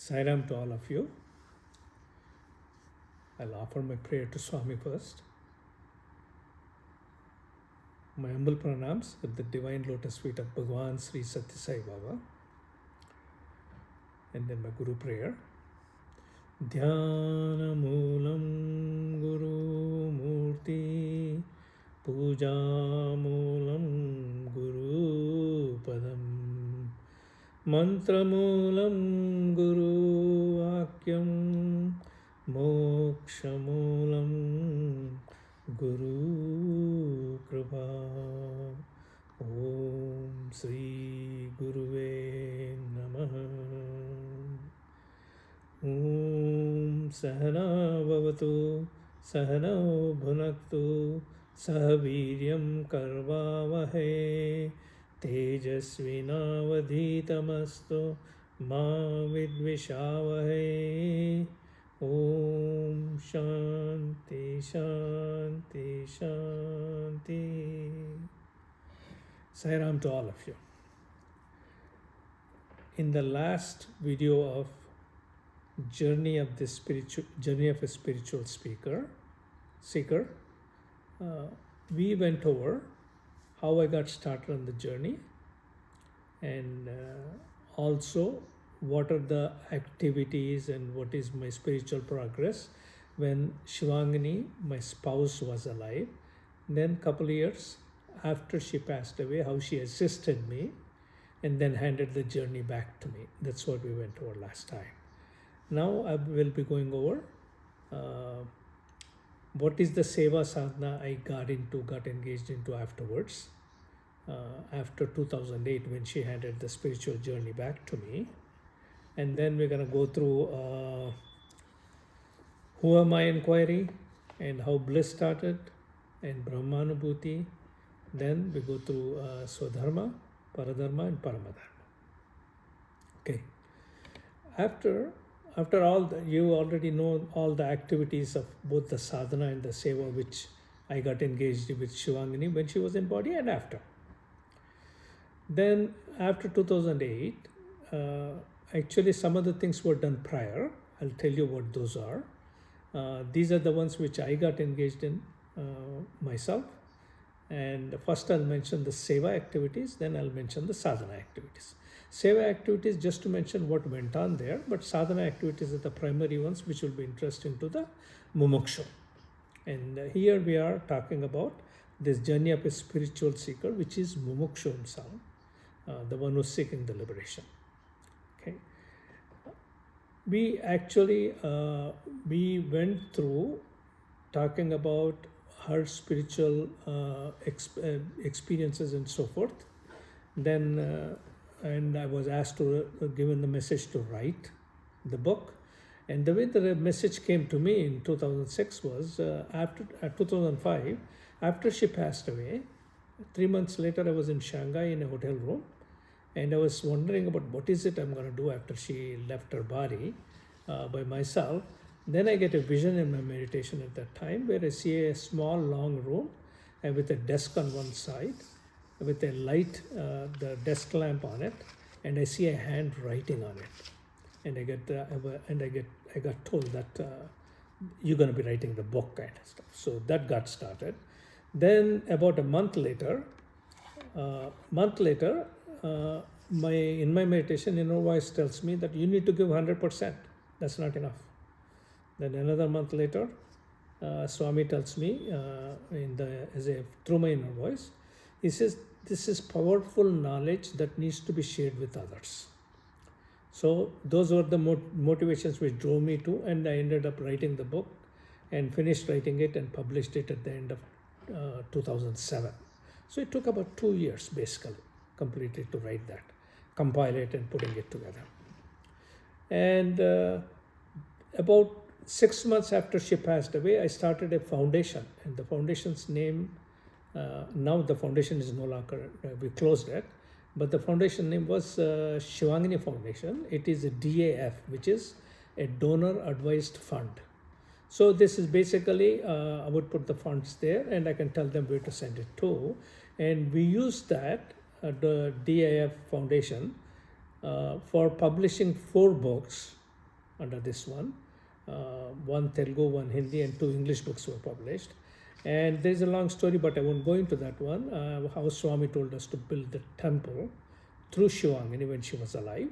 Sairam to all of you. I'll offer my prayer to Swami first. My humble pranams at the divine lotus feet of Bhagwan Sri Sathya Sai Baba. And then my Guru prayer. Dhyana Moolam Guru Murti Puja Moolam Guru Padam Mantra Moolam Guru Vakyam Moksha Moolam Guru Kripa. Om Sri Guruve Namaha. Om Sahana Bhavatu Sahana Bhunaktu Sahaviryam Karvavahe Tejasvinavadhitamastu Ma Vidvishavahe. Om Shanti Shanti Shanti. Sairam to all of you. In the last video of journey of a spiritual seeker, we went over how I got started on the journey, and also what are the activities and what is my spiritual progress when Shivangini, my spouse, was alive. Then couple of years after she passed away, how she assisted me and then handed the journey back to me. That's what we went over last time. Now I will be going over what is the seva sadhana I got engaged into afterwards, after 2008 when she handed the spiritual journey back to me. And then we're going to go through who am I inquiry and how bliss started and Brahmanubhuti. Then we go through Swadharma, Para Dharma and Paramadharma. Okay. After all, you already know all the activities of both the sadhana and the seva which I got engaged with Shivangini when she was in body and after. Then after 2008, actually some of the things were done prior. I'll tell you what those are. These are the ones which I got engaged in myself. And first I'll mention the seva activities, then I'll mention the sadhana activities. Seva activities, just to mention what went on there, but sadhana activities are the primary ones which will be interesting to the mumukshu. And here we are talking about this journey of a spiritual seeker, which is mumukshu himself, the one who's seeking the liberation. Okay. We actually, we went through talking about her spiritual experiences and so forth. Then, and I was asked to given the message to write the book. And the way the message came to me in 2006 was after 2005, after she passed away, 3 months later I was in Shanghai in a hotel room, and I was wondering about what is it I'm going to do after she left her body by myself. Then I get a vision in my meditation at that time where I see a small long room and with a desk on one side with a light, the desk lamp on it, and I see a hand writing on it. And I got told that you're going to be writing the book kind of stuff. So that got started. Then about a month later, in my meditation, inner voice tells me that you need to give 100%. That's not enough. Then another month later, Swami tells me through my inner voice, he says, this is powerful knowledge that needs to be shared with others. So those were the motivations which drove me to, and I ended up writing the book and finished writing it and published it at the end of 2007. So it took about 2 years basically, completely to write that, compile it and putting it together. And about 6 months after she passed away, I started a foundation, and the foundation's name, now the foundation is no longer, we closed it, but the foundation name was Shivangini Foundation. It is a DAF, which is a donor advised fund. So this is basically, I would put the funds there and I can tell them where to send it to. And we use that, the DAF Foundation, for publishing 4 books under this one. One Telugu, one Hindi, and 2 English books were published. And there's a long story, but I won't go into that one. How Swami told us to build the temple through Shivangini when she was alive.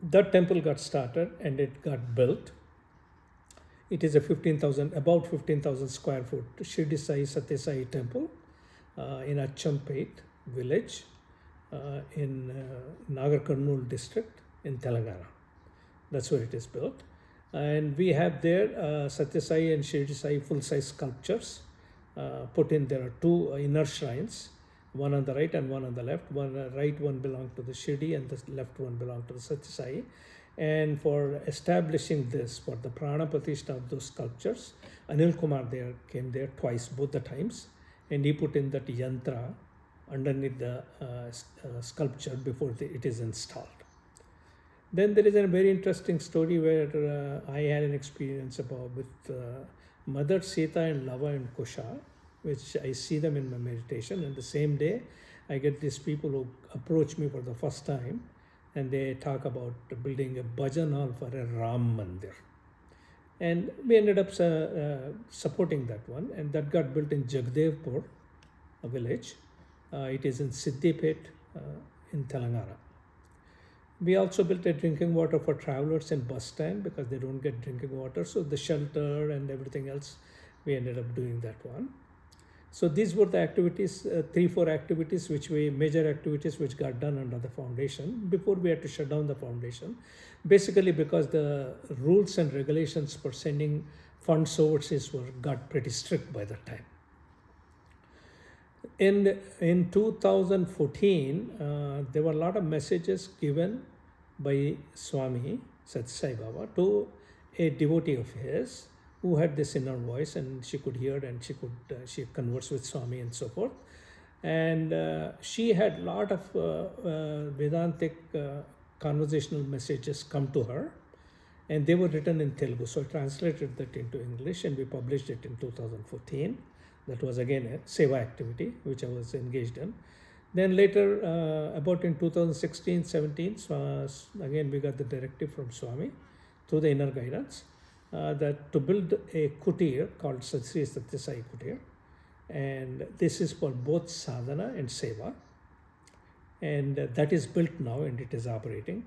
That temple got started and it got built. It is a about 15,000 square foot Shirdi Sai Sathya Sai temple in Achampet village in Nagar Kurnool district in Telangana. That's where it is built. And we have there Sathya Sai and Shirdi Sai full-size sculptures put in. There are 2 inner shrines, one on the right and one on the left. One right one belonged to the Shirdi and the left one belonged to the Sathya Sai. And for establishing this, for the Prana Pratishtha of those sculptures, Anil Kumar there came there twice, both the times, and he put in that yantra underneath the sculpture before it is installed. Then there is a very interesting story where I had an experience with Mother Sita and Lava and Kusha, which I see them in my meditation. And the same day, I get these people who approach me for the first time, and they talk about building a bhajan hall for a Ram Mandir. And we ended up supporting that one, and that got built in Jagdevpur, a village. It is in Siddipet in Telangana. We also built a drinking water for travelers in bus stand because they don't get drinking water. So the shelter and everything else, we ended up doing that one. So these were the activities, 3-4 activities, major activities which got done under the foundation before we had to shut down the foundation. Basically because the rules and regulations for sending funds overseas got pretty strict by that time. In 2014, there were a lot of messages given by Swami Sathya Sai Baba to a devotee of his who had this inner voice, and she could hear and she conversed with Swami and so forth. And she had a lot of Vedantic conversational messages come to her, and they were written in Telugu. So I translated that into English and we published it in 2014. That was again a seva activity which I was engaged in. Then later, about in 2016-17, again we got the directive from Swami through the inner guidance that to build a kutir called Sathya Sai Kutir, and this is for both sadhana and seva, and that is built now and it is operating,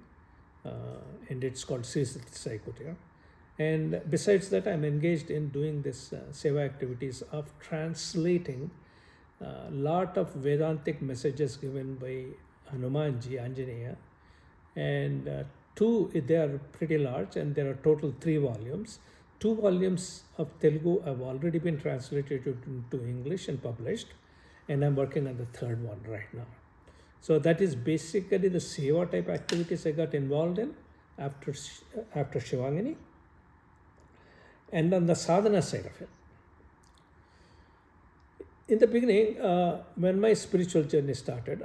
and it's called Sathya Sai Kutir. And besides that, I'm engaged in doing this seva activities of translating a lot of Vedantic messages given by Hanumanji, Anjaneya, and they are pretty large, and there are total 3 volumes. 2 volumes of Telugu have already been translated into English and published, and I'm working on the 3rd one right now. So that is basically the seva type activities I got involved in after Shivangini. And on the sadhana side of it, in the beginning, when my spiritual journey started,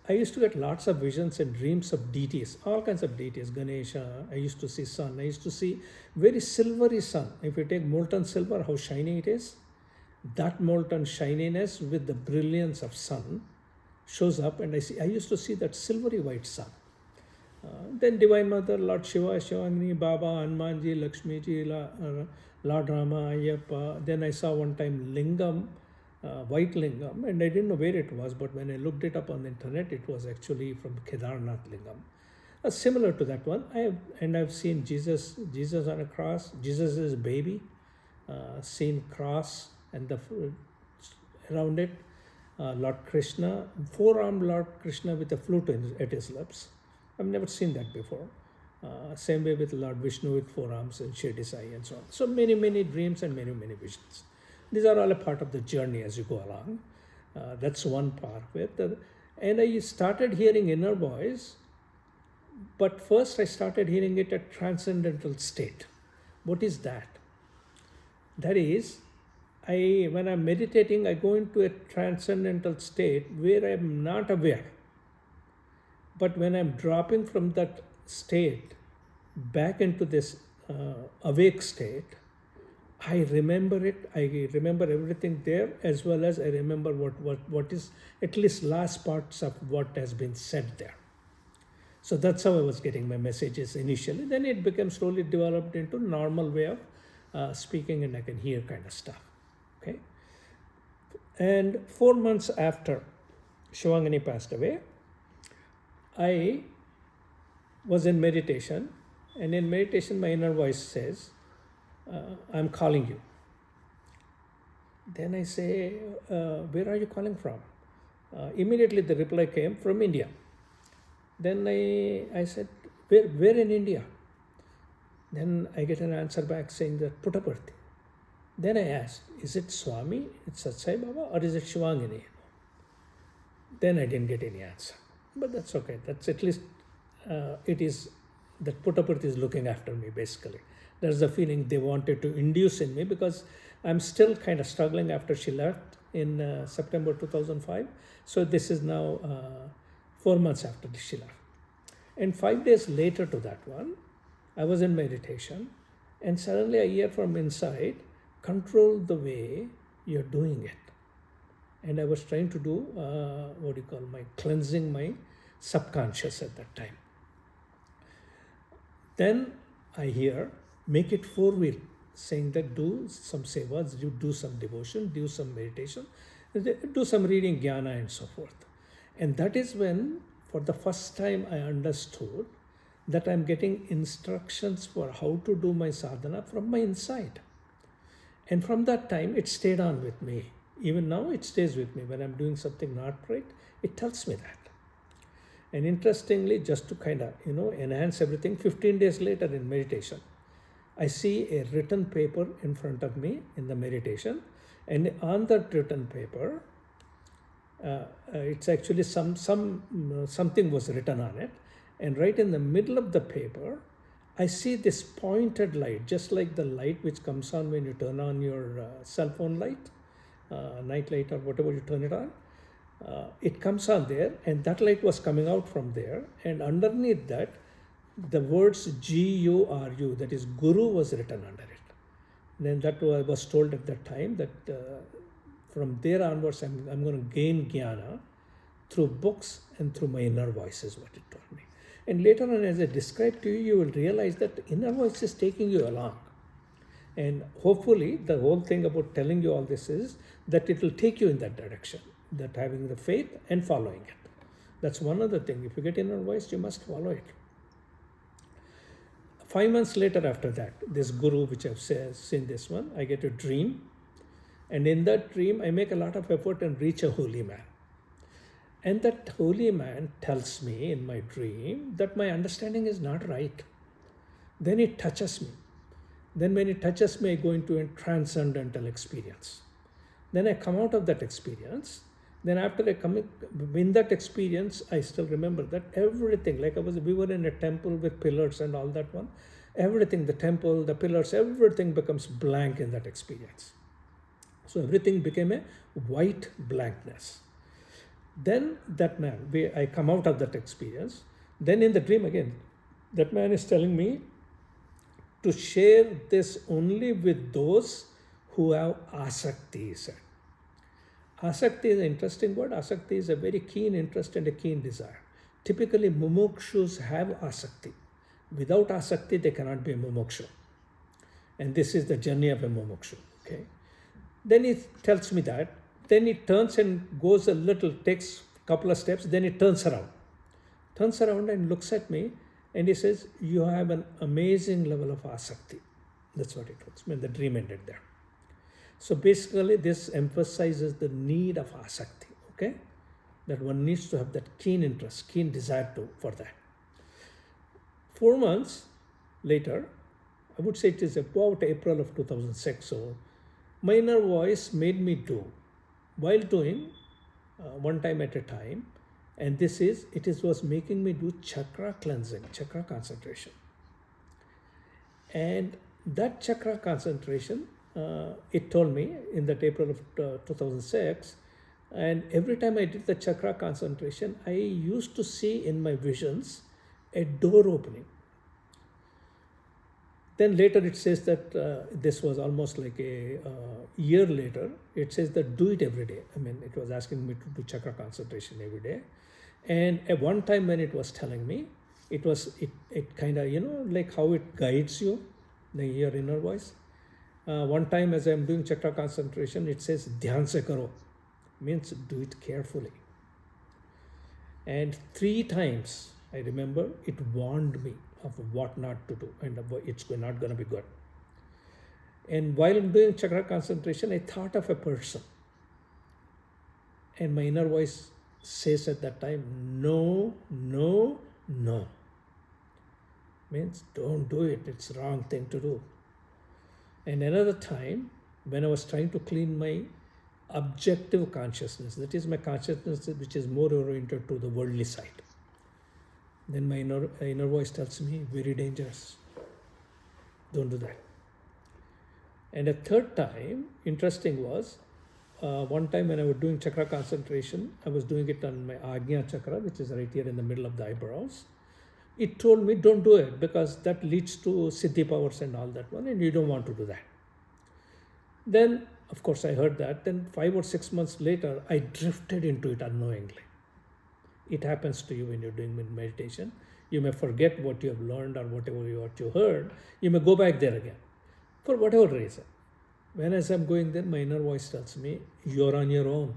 I used to get lots of visions and dreams of deities, all kinds of deities. Ganesha, I used to see sun. I used to see very silvery sun. If you take molten silver, how shiny it is, that molten shininess with the brilliance of sun shows up, and I used to see that silvery white sun. Then Divine Mother, Lord Shiva, Shivangini, Baba, Hanumanji, Lakshmiji, Lord Rama, Ayyappa. Then I saw one time Lingam, white Lingam, and I didn't know where it was, but when I looked it up on the internet, it was actually from Kedarnath Lingam. Similar to that one, I've seen Jesus on a cross. Jesus is a baby, seen cross and around it, Lord Krishna, 4-armed Lord Krishna with a flute at his lips. I've never seen that before. Same way with Lord Vishnu with 4 arms and Shirdi Sai and so on. So many dreams and many visions. These are all a part of the journey as you go along. That's one part of it. And I started hearing inner voice, but first I started hearing it at transcendental state. What is that? That is, when I'm meditating, I go into a transcendental state where I'm not aware. But when I'm dropping from that state back into this awake state, I remember it. I remember everything there, as well as I remember what is at least last parts of what has been said there. So that's how I was getting my messages initially. Then it became slowly developed into normal way of speaking, and I can hear kind of stuff. Okay. And 4 months after Shivangani passed away, I was in meditation, and in meditation my inner voice says, I'm calling you. Then I say, where are you calling from? Immediately the reply came, from India. Then I said, where in India? Then I get an answer back saying that Puttaparthi. Then I asked, is it Swami, it's Sathya Sai Baba, or is it Shivangani? Then I didn't get any answer. But that's okay. That's at least, it is that Puttaparthi is looking after me, basically. There's the feeling they wanted to induce in me, because I'm still kind of struggling after she left in September 2005. So this is now 4 months after she left. And 5 days later to that one, I was in meditation, and suddenly I hear from inside, control the way you're doing it. And I was trying to do, cleansing my subconscious at that time. Then I hear, make it 4-wheel, saying that do some sevas, do some devotion, do some meditation, do some reading Gyana and so forth. And that is when, for the first time, I understood that I'm getting instructions for how to do my sadhana from my inside. And from that time, it stayed on with me. Even now, it stays with me. When I'm doing something not right, it tells me that. And interestingly, just to kind of, enhance everything, 15 days later in meditation, I see a written paper in front of me in the meditation. And on that written paper, it's actually something was written on it. And right in the middle of the paper, I see this pointed light, just like the light which comes on when you turn on your cell phone light, night light or whatever you turn it on. It comes on there, and that light was coming out from there. And underneath that, the words G-U-R-U, that is Guru, was written under it. Then that I was told at that time that from there onwards, I'm going to gain jnana through books and through my inner voice, is what it told me. And later on, as I described to you, you will realize that inner voice is taking you along. And hopefully, the whole thing about telling you all this is that it will take you in that direction, that having the faith and following it. That's one other thing. If you get inner voice, you must follow it. 5 months later after that, this guru, which I've seen this one, I get a dream. And in that dream, I make a lot of effort and reach a holy man. And that holy man tells me in my dream that my understanding is not right. Then it touches me. Then when it touches me, I go into a transcendental experience. Then I come out of that experience. Then after I come in that experience, I still remember that everything, like we were in a temple with pillars and all that one, everything, the temple, the pillars, everything becomes blank in that experience. So everything became a white blankness. Then that man, I come out of that experience. Then in the dream again, that man is telling me to share this only with those who have asakti, he said. Asakti is an interesting word. Asakti is a very keen interest and a keen desire. Typically, mumukshus have asakti. Without asakti, they cannot be a mumukshu. And this is the journey of a mumukshu. Okay. Then he tells me that. Then it turns and goes a little, takes a couple of steps, then it turns around and looks at me, and he says, you have an amazing level of asakti. That's what it was when the dream ended there. So basically this emphasizes the need of asakti, okay? That one needs to have that keen interest, keen desire for that. 4 months later, I would say it is about April of 2006, so my inner voice made me do, while doing one time at a time, and it was making me do chakra cleansing, chakra concentration. And that chakra concentration, it told me in that April of 2006, and every time I did the chakra concentration, I used to see in my visions a door opening. Then later it says that this was almost like a year later. It says that do it every day. I mean, it was asking me to do chakra concentration every day. And at one time when it was telling me, it kind of, like how it guides you, your inner voice. One time as I'm doing chakra concentration, it says dhyan se karo, means do it carefully. And 3 times I remember it warned me of what not to do and it's not going to be good. And while I'm doing chakra concentration, I thought of a person, and my inner voice says at that time, no, no, no. Means don't do it, it's the wrong thing to do. And another time, when I was trying to clean my objective consciousness, that is my consciousness which is more oriented to the worldly side, then my inner voice tells me, very dangerous, don't do that. And a third time, interesting was, one time when I was doing chakra concentration, I was doing it on my Ajna chakra, which is right here in the middle of the eyebrows. It told me, don't do it, because that leads to siddhi powers and all that one, and you don't want to do that. Then, of course, I heard that. Then 5 or 6 months later, I drifted into it unknowingly. It happens to you when you're doing meditation. You may forget what you have learned or what you heard. You may go back there again, for whatever reason. When as I'm going there, my inner voice tells me, you're on your own.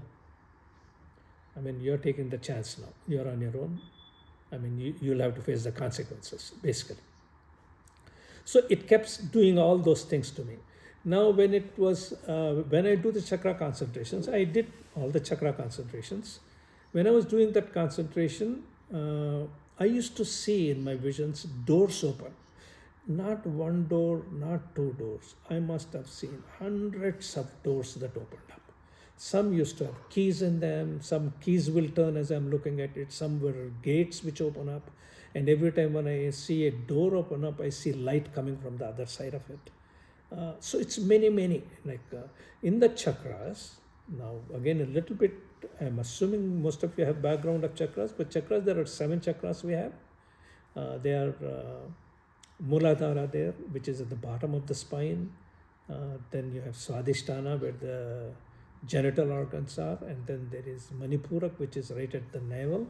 I mean, you're taking the chance now. You're on your own. I mean, you'll have to face the consequences, basically. So it kept doing all those things to me. Now, when I do the chakra concentrations, I did all the chakra concentrations. When I was doing that concentration, I used to see in my visions doors open. Not one door, not 2 doors. I must have seen hundreds of doors that opened up. Some used to have keys in them. Some keys will turn as I'm looking at it. Some were gates which open up. And every time when I see a door open up, I see light coming from the other side of it. So it's many, like in the chakras. Now, again, a little bit, I'm assuming most of you have background of chakras, but chakras, there are 7 chakras we have. They are Muladhara there, which is at the bottom of the spine. Then you have Swadhisthana, where the genital organs are, and then there is Manipurak, which is right at the navel,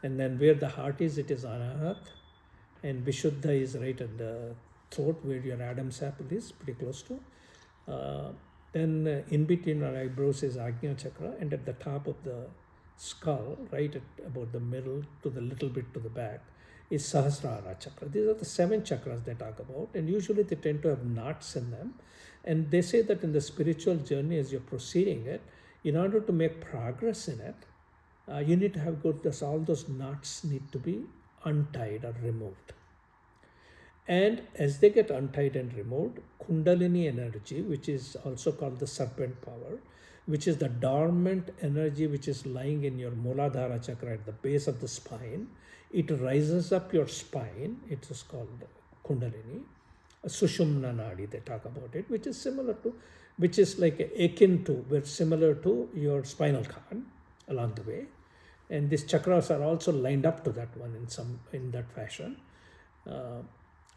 and then where the heart is, it is Anahat, and Vishuddha is right at the throat, where your Adam's apple is, pretty close to. Then in between our eyebrows is Ajna chakra, and at the top of the skull, right at about the middle to the little bit to the back, is Sahasrara chakra. These are the 7 chakras they talk about, and usually they tend to have knots in them. And they say that in the spiritual journey, as you're proceeding it, in order to make progress in it, you need to have all those knots need to be untied or removed. And as they get untied and removed, Kundalini energy, which is also called the serpent power, which is the dormant energy which is lying in your Muladhara chakra at the base of the spine, it rises up your spine. It is called Kundalini. Sushumna Nadi, they talk about it, which is similar to, which is like akin to, but similar to your spinal cord along the way. And these chakras are also lined up to that one in that fashion.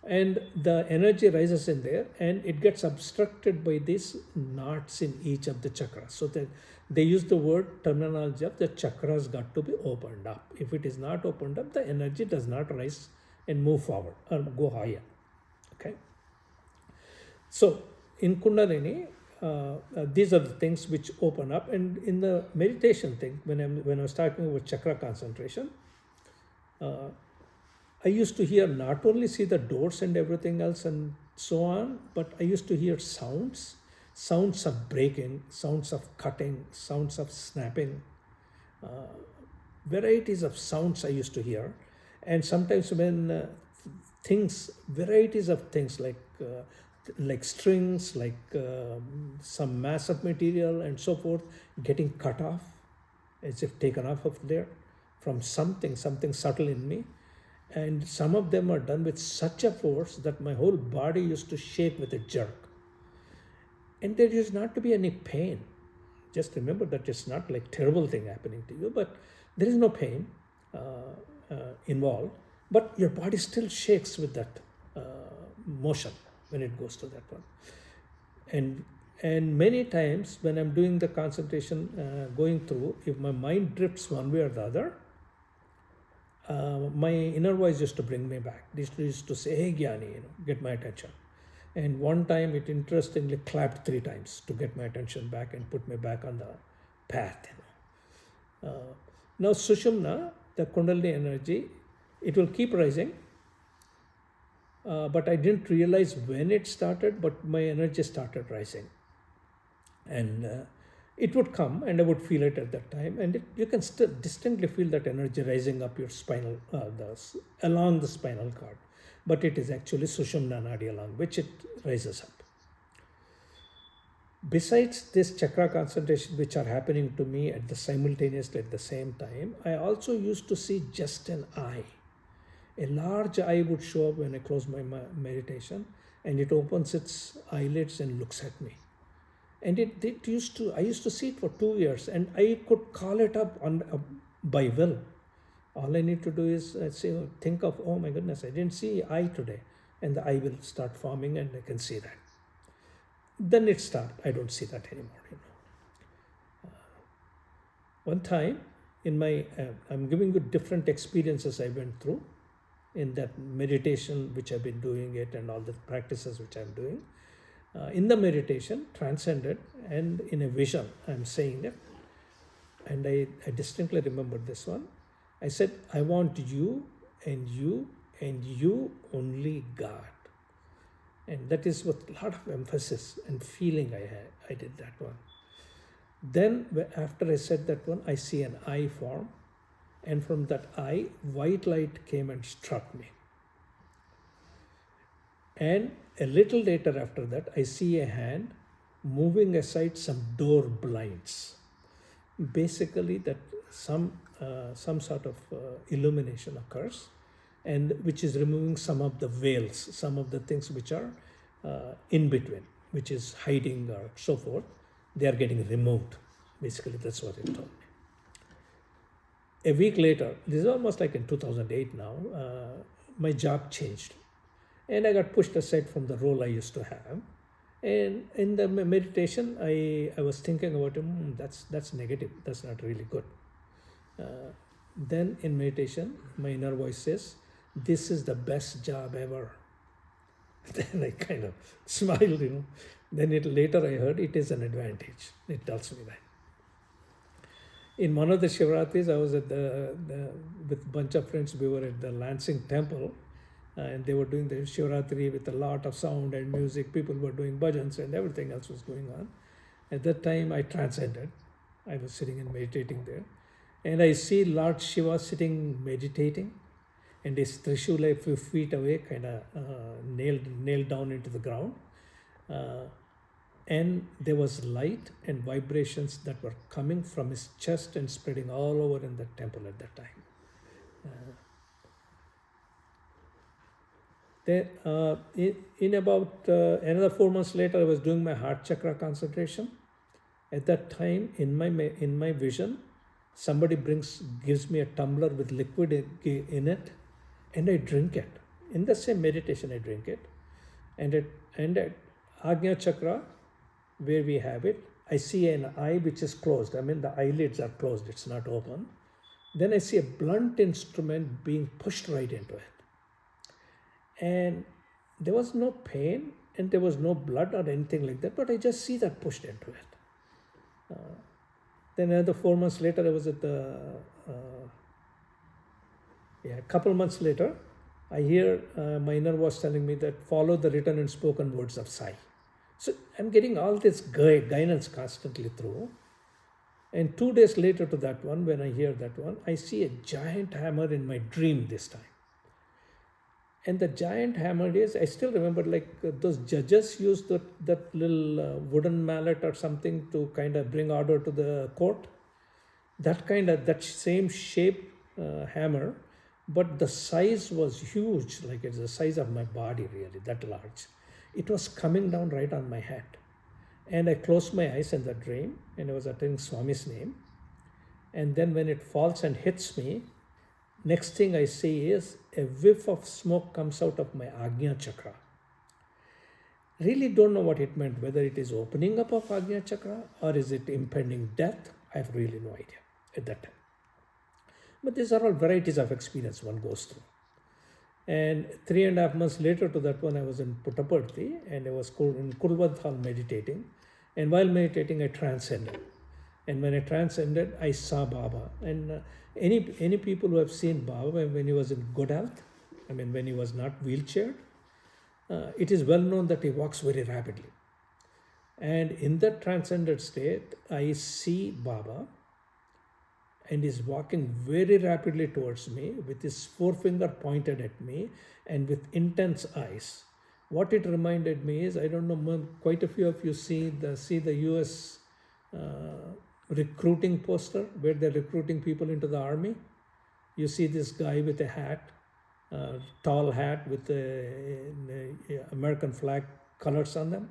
And the energy rises in there, and it gets obstructed by these knots in each of the chakras. So that they use the word terminology of the chakras got to be opened up. If it is not opened up, the energy does not rise and move forward or go higher. Okay. So in Kundalini, these are the things which open up. And in the meditation thing, when I was talking about chakra concentration, I used to hear, not only see the doors and everything else and so on, but I used to hear sounds of breaking, sounds of cutting, sounds of snapping, varieties of sounds I used to hear. And sometimes when varieties of things like strings, like some mass of material and so forth, getting cut off, as if taken off of there from something subtle in me. And some of them are done with such a force that my whole body used to shake with a jerk. And there used not to be any pain. Just remember that it's not like terrible thing happening to you, but there is no pain involved. But your body still shakes with that motion when it goes to that one. And many times when I'm doing the concentration going through, if my mind drifts one way or the other, my inner voice used to bring me back. This used to say, hey Gyani, get my attention. And one time it interestingly clapped 3 times to get my attention back and put me back on the path. Now Sushumna, the Kundalini energy, it will keep rising. But I didn't realize when it started, but my energy started rising. And it would come and I would feel it at that time. And you can still distinctly feel that energy rising up your spinal, along the spinal cord. But it is actually Sushumna Nadi along which it rises up. Besides this chakra concentration which are happening to me simultaneously at the same time, I also used to see just an eye. A large eye would show up when I close my meditation, and it opens its eyelids and looks at me. And I used to see it for 2 years, and I could call it up by will. All I need to do is think of, oh my goodness, I didn't see eye today, and the eye will start forming, and I can see that. Then it starts. I don't see that anymore. One time, I'm giving you different experiences I went through in that meditation which I've been doing it and all the practices which I'm doing. In the meditation, transcended, and in a vision, I'm saying it. And I distinctly remember this one. I said, I want you and you and you only, God. And that is with a lot of emphasis and feeling I had. I did that one. Then after I said that one, I see an eye form. And from that eye, white light came and struck me. And a little later after that, I see a hand moving aside some door blinds. Basically, that some sort of illumination occurs, and which is removing some of the veils, some of the things which are in between, which is hiding or so forth. They are getting removed. Basically, that's what it told me. A week later, this is almost like in 2008 now, my job changed. And I got pushed aside from the role I used to have. And in the meditation, I was thinking about, that's negative, that's not really good. Then in meditation, my inner voice says, this is the best job ever. Then I kind of smiled, Then later I heard it is an advantage. It tells me that. In one of the Shivratris, I was at with a bunch of friends. We were at the Lansing temple, and they were doing the Shivratri with a lot of sound and music. People were doing bhajans and everything else was going on. At that time, I transcended. I was sitting and meditating there. And I see Lord Shiva sitting meditating, and his Trishula a few feet away, kind of nailed down into the ground. And there was light and vibrations that were coming from his chest and spreading all over in the temple at that time. In about another 4 months later, I was doing my heart chakra concentration. At that time, in my vision, somebody gives me a tumbler with liquid in it, and I drink it. In the same meditation, I drink it. And at Agnya chakra, where we have it, I see an eye which is closed. The eyelids are closed, it's not open. Then I see a blunt instrument being pushed right into it. And there was no pain and there was no blood or anything like that, but I just see that pushed into it. Then another 4 months later, I was at a couple months later, I hear my inner voice telling me that follow the written and spoken words of Sai. So I'm getting all this guidance constantly through. And 2 days later to that one, when I hear that one, I see a giant hammer in my dream this time. And the giant hammer is, I still remember, like those judges used that little wooden mallet or something to kind of bring order to the court. That same shape hammer, but the size was huge, like it's the size of my body really, that large. It was coming down right on my head. And I closed my eyes in the dream, and I was uttering Swami's name. And then when it falls and hits me, next thing I see is a whiff of smoke comes out of my Agnya chakra. Really don't know what it meant, whether it is opening up of Agnya chakra or is it impending death. I have really no idea at that time. But these are all varieties of experience one goes through. And 3.5 months later to that one, I was in Puttaparthi and I was in Kulwadhal meditating. And while meditating, I transcended. And when I transcended, I saw Baba. And any people who have seen Baba when he was in good health, I mean, when he was not wheelchaired, it is well known that he walks very rapidly. And in that transcended state, I see Baba, and he's walking very rapidly towards me with his forefinger pointed at me and with intense eyes. What it reminded me is, I don't know, quite a few of you see the US recruiting poster where they're recruiting people into the army. You see this guy with a hat, tall hat with the American flag colors on them,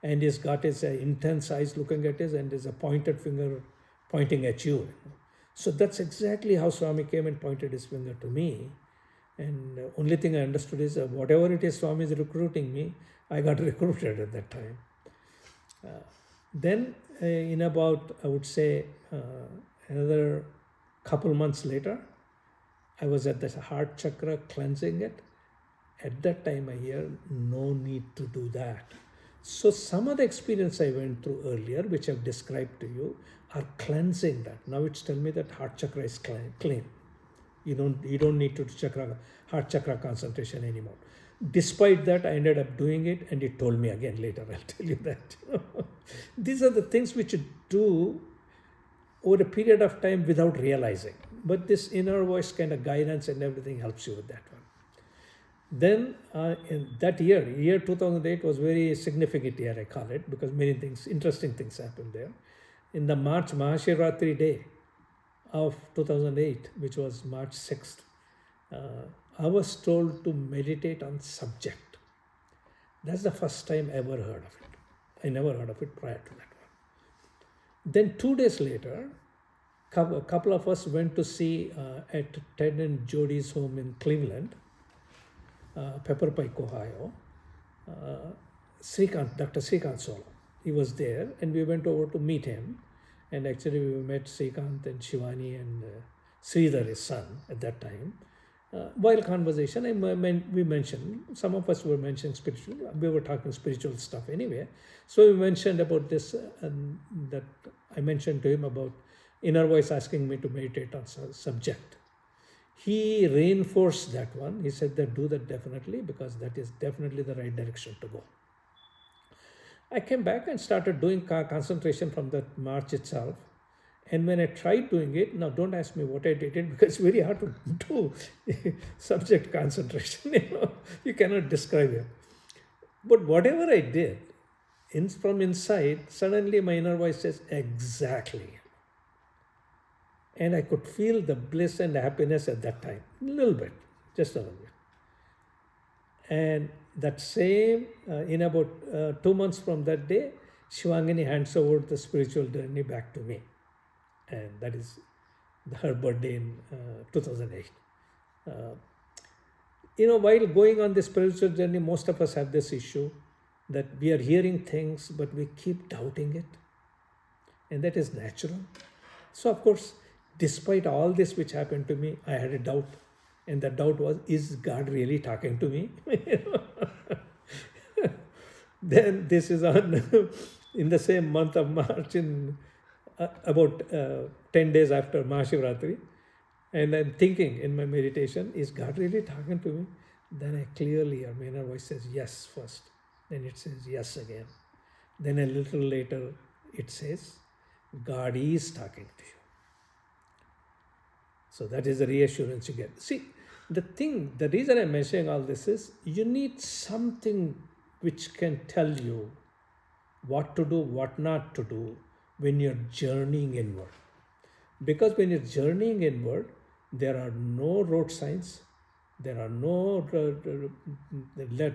and he's got his intense eyes looking at us, and there's a pointed finger pointing at you. So that's exactly how Swami came and pointed his finger to me. And the only thing I understood is whatever it is Swami is recruiting me, I got recruited at that time. Then in about, I would say, another couple months later, I was at the heart chakra cleansing it. At that time I hear, no need to do that. So some of the experience I went through earlier, which I've described to you, are cleansing that. Now it's telling me that heart chakra is clean. You don't need to do heart chakra concentration anymore. Despite that, I ended up doing it, and it told me again later. I'll tell you that. These are the things which you do over a period of time without realizing. But this inner voice kind of guidance and everything helps you with that one. Then in that year 2008 was very significant year, I call it, because many things, interesting things happened there. In the March Mahashivratri day of 2008, which was March 6th, I was told to meditate on subject. That's the first time I ever heard of it. I never heard of it prior to that one. Then 2 days later, a couple of us went to see at Ted and Jody's home in Cleveland, Pepper Pike, Ohio, Dr. Srikant Solo. He was there, and we went over to meet him. And actually, we met Srikant and Shivani and Sridhar, his son, at that time. While conversation, we mentioned, some of us were mentioning spiritual, we were talking spiritual stuff anyway. So we mentioned about this, and that I mentioned to him about inner voice asking me to meditate on subject. He reinforced that one. He said that do that definitely, because that is definitely the right direction to go. I came back and started doing concentration from that March itself. And when I tried doing it, now don't ask me what I did it, because it's very hard to do subject concentration. You cannot describe it. But whatever I did, from inside, suddenly my inner voice says, exactly. And I could feel the bliss and happiness at that time, a little bit, just a little bit. And that same, in about 2 months from that day, Shivangini hands over the spiritual journey back to me. And that is her birthday in 2008. While going on this spiritual journey, most of us have this issue that we are hearing things, but we keep doubting it. And that is natural. So, of course, despite all this which happened to me, I had a doubt. And that doubt was, is God really talking to me? Then this is on in the same month of March, in about 10 days after Mahashivratri. And I'm thinking in my meditation, is God really talking to me? Then I clearly hear my inner voice says yes first. Then it says yes again. Then a little later it says, God is talking to you. So that is the reassurance you get. See, the reason I'm mentioning all this is, you need something which can tell you what to do, what not to do when you're journeying inward. Because when you're journeying inward, there are no road signs, there are no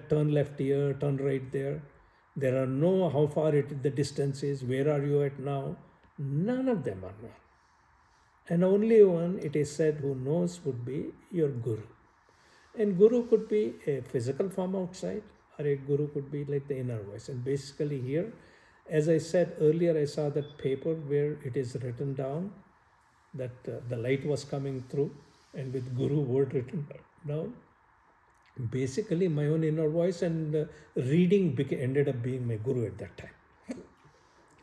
turn left here, turn right there, there are no how far the distance is, where are you at now. None of them are known. And only one, it is said, who knows would be your guru. And guru could be a physical form outside, or a guru could be like the inner voice. And basically here, as I said earlier, I saw that paper where it is written down, that the light was coming through, and with Guru word written down, basically my own inner voice and reading ended up being my Guru at that time.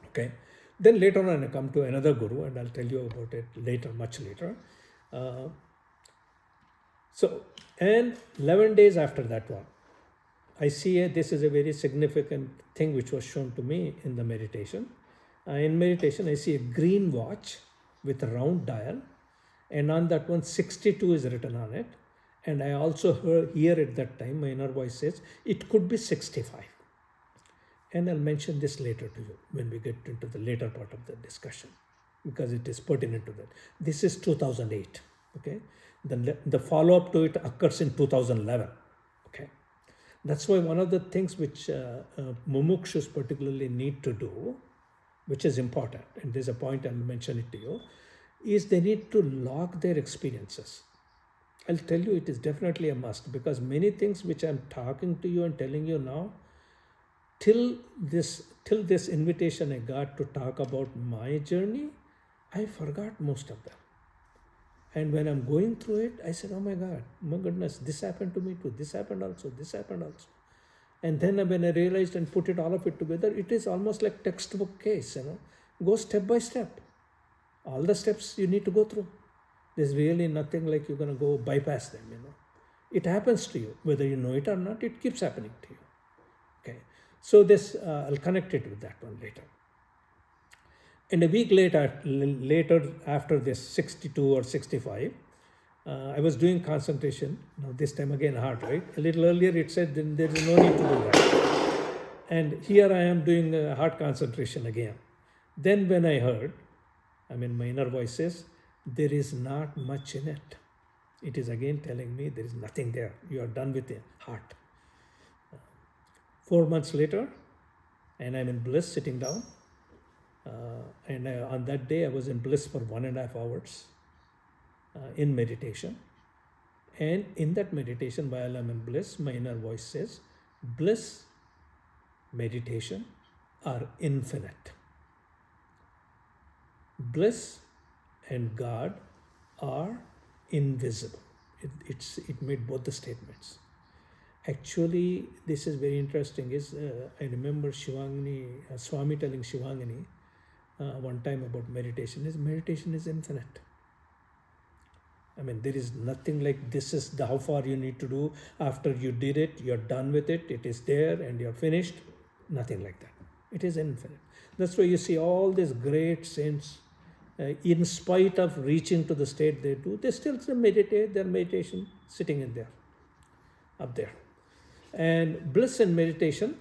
Okay. Then later on I come to another Guru, and I'll tell you about it later, much later. And 11 days after that one, I see this is a very significant thing which was shown to me in the meditation. In meditation, I see a green watch with a round dial, and on that one, 62 is written on it. And I also hear at that time, my inner voice says, it could be 65. And I'll mention this later to you when we get into the later part of the discussion, because it is pertinent to that. This is 2008. Okay. The follow-up to it occurs in 2011. Okay. That's why one of the things which mumukshus particularly need to do, which is important, and there's a point I'll mention it to you, is they need to log their experiences. I'll tell you it is definitely a must, because many things which I'm talking to you and telling you now, till this invitation I got to talk about my journey, I forgot most of them. And when I'm going through it, I said, oh my God, my goodness, this happened to me too, this happened also, this happened also. And then when I realized and put it all of it together, it is almost like textbook case, Go step by step. All the steps you need to go through. There's really nothing like you're going to go bypass them, It happens to you. Whether you know it or not, it keeps happening to you. Okay. So this, I'll connect it with that one later. And a week later after this 62 or 65, I was doing concentration. Now this time again hard, right? A little earlier it said then there is no need to do that. And here I am doing hard concentration again. Then when I heard, my inner voice says, there is not much in it. It is again telling me there is nothing there. You are done with the heart. 4 months later, and I'm in bliss sitting down. On that day, I was in bliss for 1.5 hours in meditation. And in that meditation, while I'm in bliss, my inner voice says, bliss, meditation are infinite. Bliss and God are invisible. It made both the statements. Actually, this is very interesting. I remember Swami telling Shivangini one time about meditation. Meditation is infinite. There is nothing like this is how far you need to do. After you did it, you're done with it. It is there and you're finished. Nothing like that. It is infinite. That's why you see all these great saints, in spite of reaching to the state they do, they still meditate, their meditation sitting in there, up there. And bliss and meditation,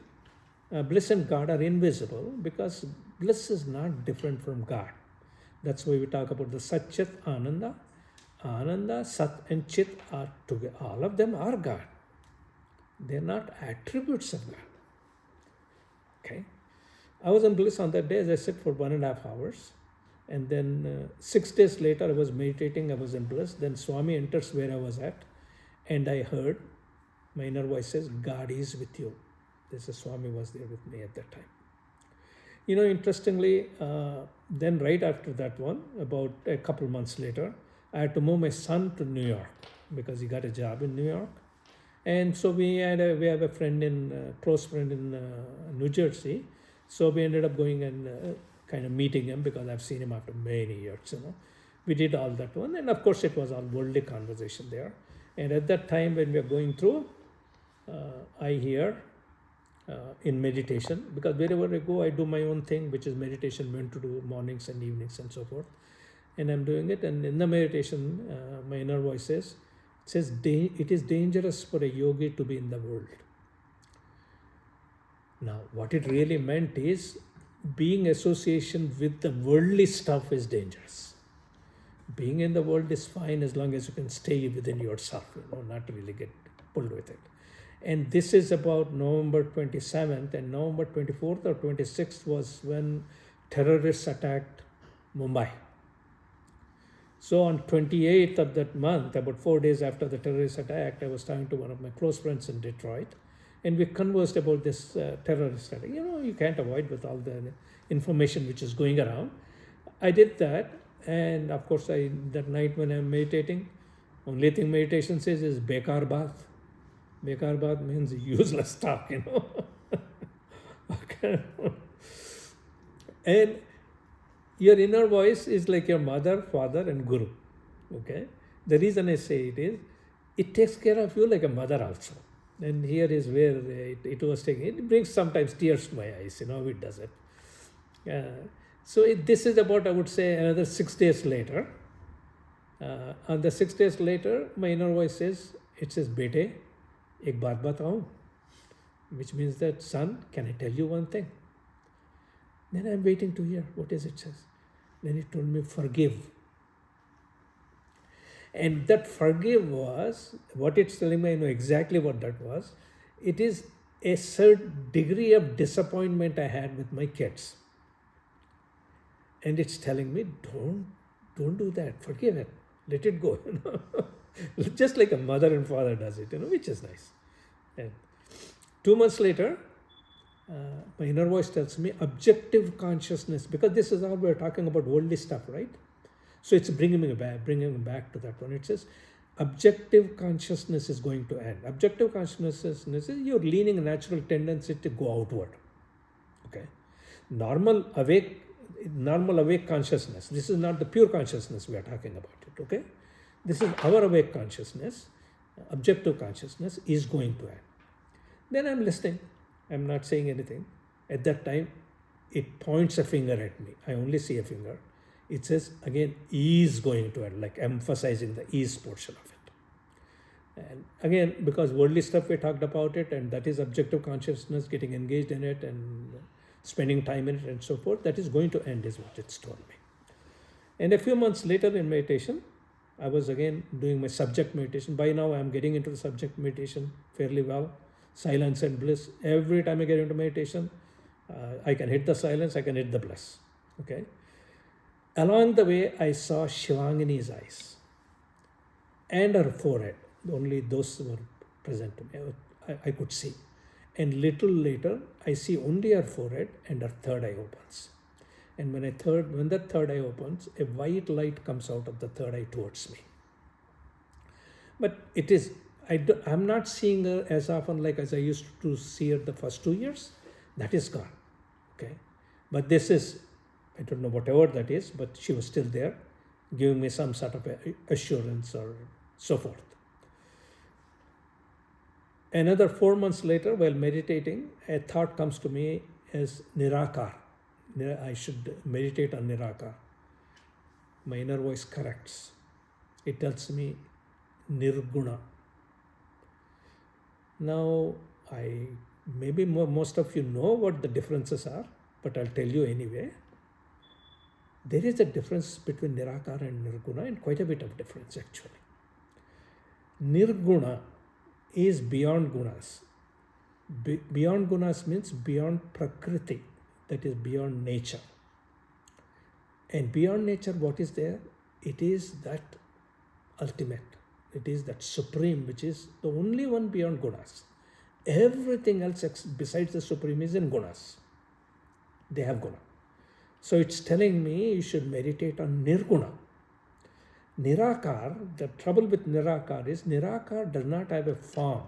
bliss and God are invisible, because bliss is not different from God. That's why we talk about the Sat, Chit, Ananda. Ananda, Sat and Chit are together. All of them are God. They're not attributes of God. Okay. I was in bliss on that day, as I said, for 1.5 hours. And then 6 days later, I was meditating, I was in bliss. Then Swami enters where I was at, and I heard, my inner voice says, God is with you. This is Swami was there with me at that time. Interestingly, then right after that one, about a couple months later, I had to move my son to New York because he got a job in New York. And so we have a friend close friend in New Jersey. So we ended up going and kind of meeting him, because I've seen him after many years, We did all that one. And of course, it was all worldly conversation there. And at that time, when we are going through, I hear in meditation, because wherever I go, I do my own thing, which is meditation, when to do mornings and evenings and so forth. And I'm doing it. And in the meditation, my inner voice says, it is dangerous for a yogi to be in the world. Now, what it really meant is, being association with the worldly stuff is dangerous. Being in the world is fine as long as you can stay within yourself, not really get pulled with it. And this is about November 27th, and November 24th or 26th was when terrorists attacked Mumbai. So on 28th of that month, about 4 days after the terrorist attack, I was talking to one of my close friends in Detroit, and we conversed about this terrorist attack. You can't avoid with all the information which is going around. I did that, And of course, that night when I'm meditating, only thing meditation says is bekar baat. Bekar baat means useless talk, Okay. And your inner voice is like your mother, father, and guru. Okay. The reason I say it is, it takes care of you like a mother also. And here is where it was taking. It brings sometimes tears to my eyes. It does it. So this is about, I would say, another 6 days later. On the 6 days later, my inner voice says, Bete, ek baat bataun, which means that, son, can I tell you one thing? Then I'm waiting to hear what is it says. Then it told me, forgive. And that forgive was, what it's telling me, I know exactly what that was. It is a certain degree of disappointment I had with my kids. And it's telling me, don't do that. Forgive it. Let it go. Just like a mother and father does it, which is nice. And 2 months later, my inner voice tells me objective consciousness, because this is how we're talking about worldly stuff, right? So it's bringing me back to that one. It says, objective consciousness is going to end. Objective consciousness is your leaning natural tendency to go outward. Okay. Normal awake consciousness. This is not the pure consciousness we are talking about it. Okay. This is our awake consciousness. Objective consciousness is going to end. Then I'm listening. I'm not saying anything. At that time, it points a finger at me. I only see a finger. It says, again, is going to end, like emphasizing the is portion of it. And again, because worldly stuff we talked about it, and that is objective consciousness, getting engaged in it and spending time in it and so forth, that is going to end is what it's told me. And a few months later in meditation, I was again doing my subject meditation. By now I'm getting into the subject meditation fairly well. Silence and bliss. Every time I get into meditation, I can hit the silence, I can hit the bliss. Okay. Along the way, I saw Shivangini's eyes and her forehead. Only those were present to me. I could see. And little later, I see only her forehead and her third eye opens. And when that third eye opens, a white light comes out of the third eye towards me. But it is, I'm not seeing her as often like as I used to see her the first 2 years. That is gone. Okay. But this is, I don't know whatever that is, but she was still there, giving me some sort of assurance or so forth. Another 4 months later, while meditating, a thought comes to me as Nirakar. I should meditate on Nirakar. My inner voice corrects. It tells me Nirguna. Now, maybe most of you know what the differences are, but I'll tell you anyway. There is a difference between Nirakara and Nirguna, and quite a bit of difference actually. Nirguna is beyond gunas. Beyond gunas means beyond Prakriti, that is beyond nature. And beyond nature, what is there? It is that ultimate. It is that supreme, which is the only one beyond gunas. Everything else besides the supreme is in gunas. They have guna. So it's telling me you should meditate on Nirguna. Nirakar, the trouble with Nirakar is Nirakar does not have a form,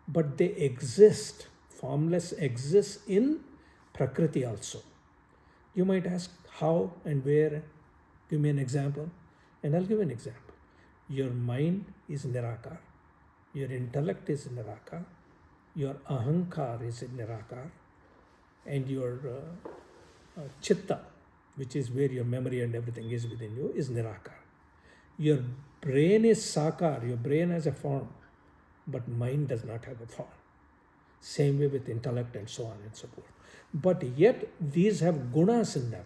but they exist. Formless exists in Prakriti also. You might ask how and where. Give me an example, and I'll give an example. Your mind is Nirakar. Your intellect is Nirakar. Your ahankar is Nirakar. And your chitta, which is where your memory and everything is within you, is Nirakar. Your brain is Sakar. Your brain has a form, but mind does not have a form. Same way with intellect and so on and so forth. But yet, these have gunas in them.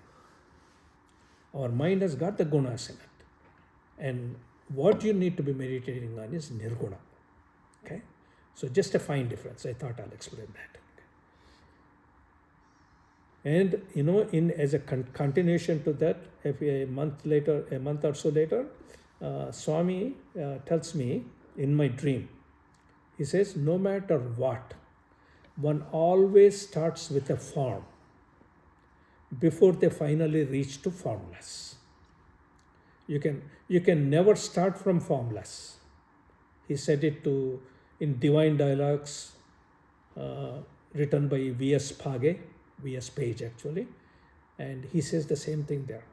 Our mind has got the gunas in it. And what you need to be meditating on is Nirguna. Okay? So just a fine difference. I thought I'll explain that. And as a continuation to that, if a month or so later, Swami tells me in my dream, he says, no matter what, one always starts with a form before they finally reach to formless. You can never start from formless. He said it in Divine Dialogues, written by V.S. Page actually, and he says the same thing there.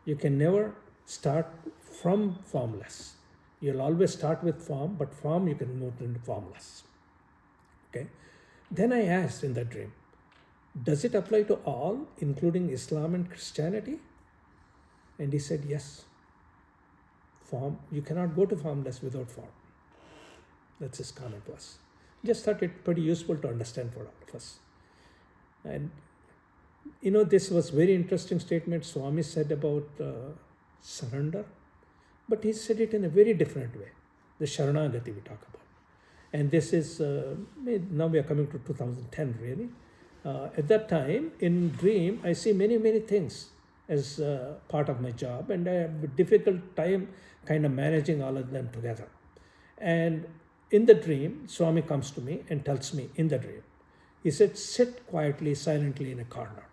You can never start from formless. You'll always start with form, but form you can move into formless. Okay. Then I asked in the dream, does it apply to all, including Islam and Christianity? And he said, yes. Form, you cannot go to formless without form. That's his comment was. Just thought it pretty useful to understand for all of us. And this was very interesting statement Swami said about surrender, but he said it in a very different way. The Sharanagati we talk about. And this is, now we are coming to 2010 really. At that time, in dream, I see many, many things as part of my job, and I have a difficult time kind of managing all of them together. And in the dream, Swami comes to me and tells me in the dream, he said, sit quietly, silently in a corner.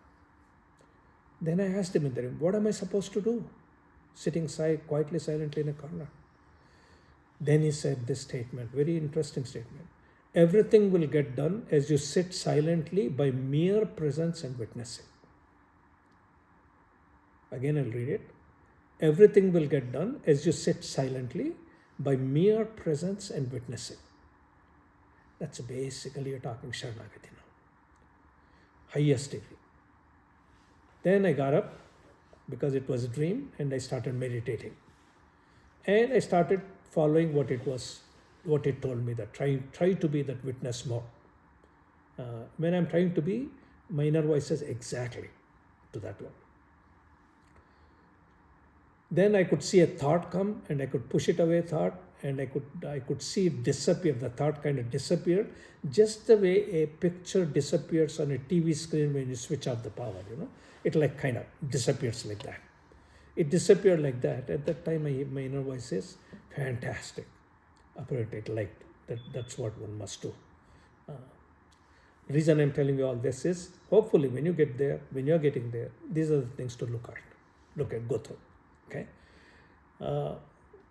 Then I asked him in the dream, what am I supposed to do? Sitting quietly, silently in a corner. Then he said this statement, very interesting statement. Everything will get done as you sit silently by mere presence and witnessing. Again, I'll read it. Everything will get done as you sit silently by mere presence and witnessing. That's basically you're talking Sharanagati now. Highest degree. Then I got up because it was a dream and I started meditating. And I started following what it told me, that try to be that witness more. When I'm trying to be, my inner voice says exactly to that one. Then I could see a thought come and I could push it away thought, and I could see it disappear. The thought kind of disappeared, just the way a picture disappears on a TV screen when you switch off the power, It like kind of disappears like that. It disappeared like that. At that time, my inner voice says, fantastic. Appreciate, liked. That's what one must do. Reason I'm telling you all this is, hopefully when you get there, when you're getting there, these are the things to look at, go through. Okay.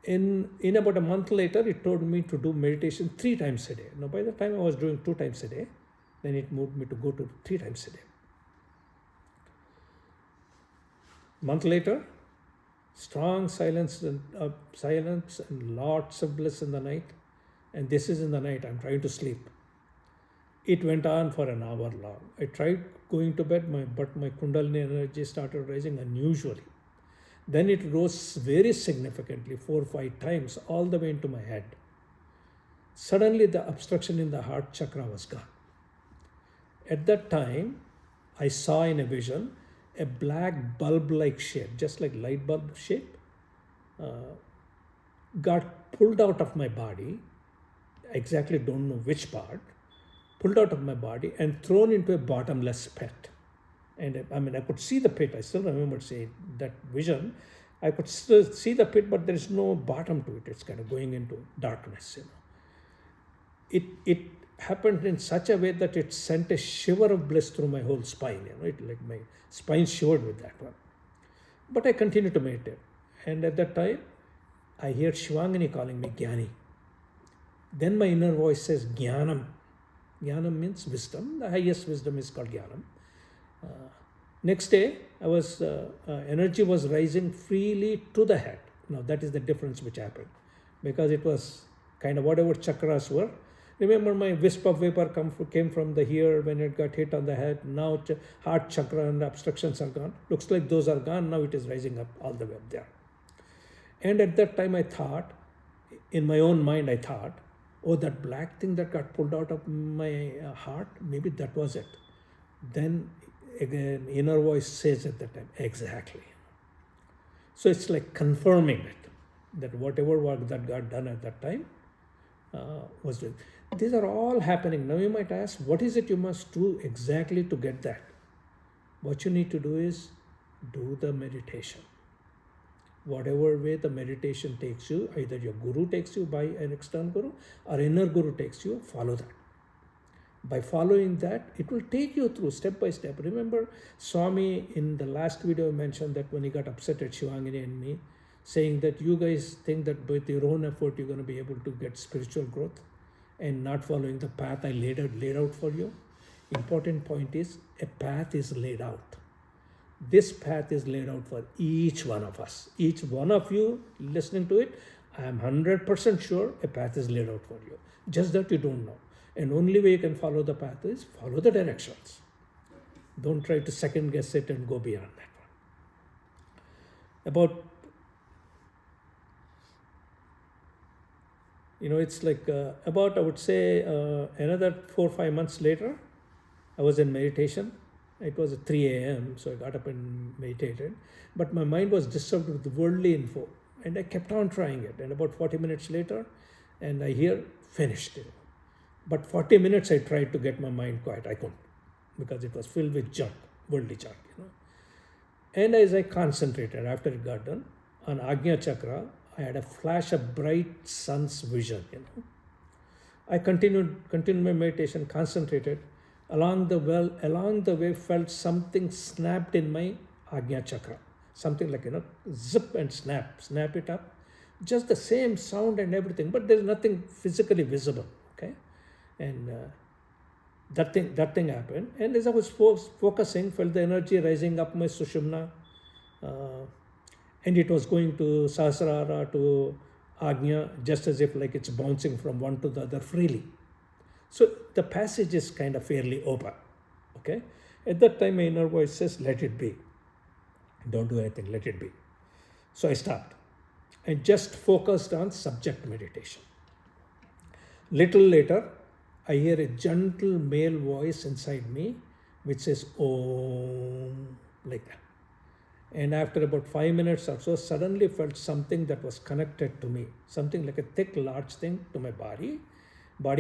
In about a month later, it told me to do meditation 3 times a day. Now, by the time I was doing 2 times a day, then it moved me to go to 3 times a day. Month later, strong silence and lots of bliss in the night. And this is in the night. I'm trying to sleep. It went on for an hour long. I tried going to bed, but my Kundalini energy started rising unusually. Then it rose very significantly, 4 or 5 times, all the way into my head. Suddenly, the obstruction in the heart chakra was gone. At that time, I saw in a vision a black bulb-like shape, just like light bulb shape, got pulled out of my body. I exactly don't know which part. Pulled out of my body and thrown into a bottomless pit. And I could see the pit. I still remember seeing that vision. I could still see the pit, but there is no bottom to it. It's kind of going into darkness. It happened in such a way that it sent a shiver of bliss through my whole spine. Like my spine shivered with that one. But I continued to meditate. And at that time, I hear Shivangani calling me Gyani. Then my inner voice says Jnanam. Jnanam means wisdom. The highest wisdom is called Jnanam. Next day, energy was rising freely to the head. Now that is the difference which happened, because it was kind of whatever chakras were. Remember, my wisp of vapor came from the here when it got hit on the head. Now heart chakra and obstructions are gone. Looks like those are gone. Now it is rising up all the way up there. And at that time, I thought, in my own mind, oh, that black thing that got pulled out of my heart, maybe that was it. Then again, inner voice says at that time, exactly. So it's like confirming it, that whatever work that got done at that time was doing. These are all happening. Now you might ask, what is it you must do exactly to get that? What you need to do is do the meditation. Whatever way the meditation takes you, either your guru takes you by an external guru or inner guru takes you, follow that. By following that, it will take you through step by step. Remember, Swami in the last video mentioned that when he got upset at Shivangani and me, saying that you guys think that with your own effort you're going to be able to get spiritual growth and not following the path I laid out for you. Important point is a path is laid out. This path is laid out for each one of us. Each one of you listening to it, I am 100% sure a path is laid out for you. Just that you don't know. And only way you can follow the path is follow the directions. Don't try to second guess it and go beyond that one. It's like about, I would say, another 4 or 5 months later, I was in meditation. It was at 3 a.m., so I got up and meditated. But my mind was disturbed with worldly info, and I kept on trying it. And about 40 minutes later, and I hear, finished. But 40 minutes I tried to get my mind quiet. I couldn't, because it was filled with junk, worldly junk. And as I concentrated, after it got done, on Ajna Chakra, I had a flash of bright sun's vision. I continued my meditation, concentrated. Along the way, felt something snapped in my Ajna Chakra. Something like, zip and snap it up. Just the same sound and everything, but there's nothing physically visible, okay? And that thing happened. And as I was focusing, felt the energy rising up my Sushumna, and it was going to Sahasrara, to Ajna, just as if like it's bouncing from one to the other freely. So the passage is kind of fairly open, okay? At that time, my inner voice says, let it be. Don't do anything, let it be. So I stopped. I just focused on subject meditation. Little later, I hear a gentle male voice inside me which says, Om, like that. And after about 5 minutes or so, suddenly felt something that was connected to me, something like a thick, large thing to my body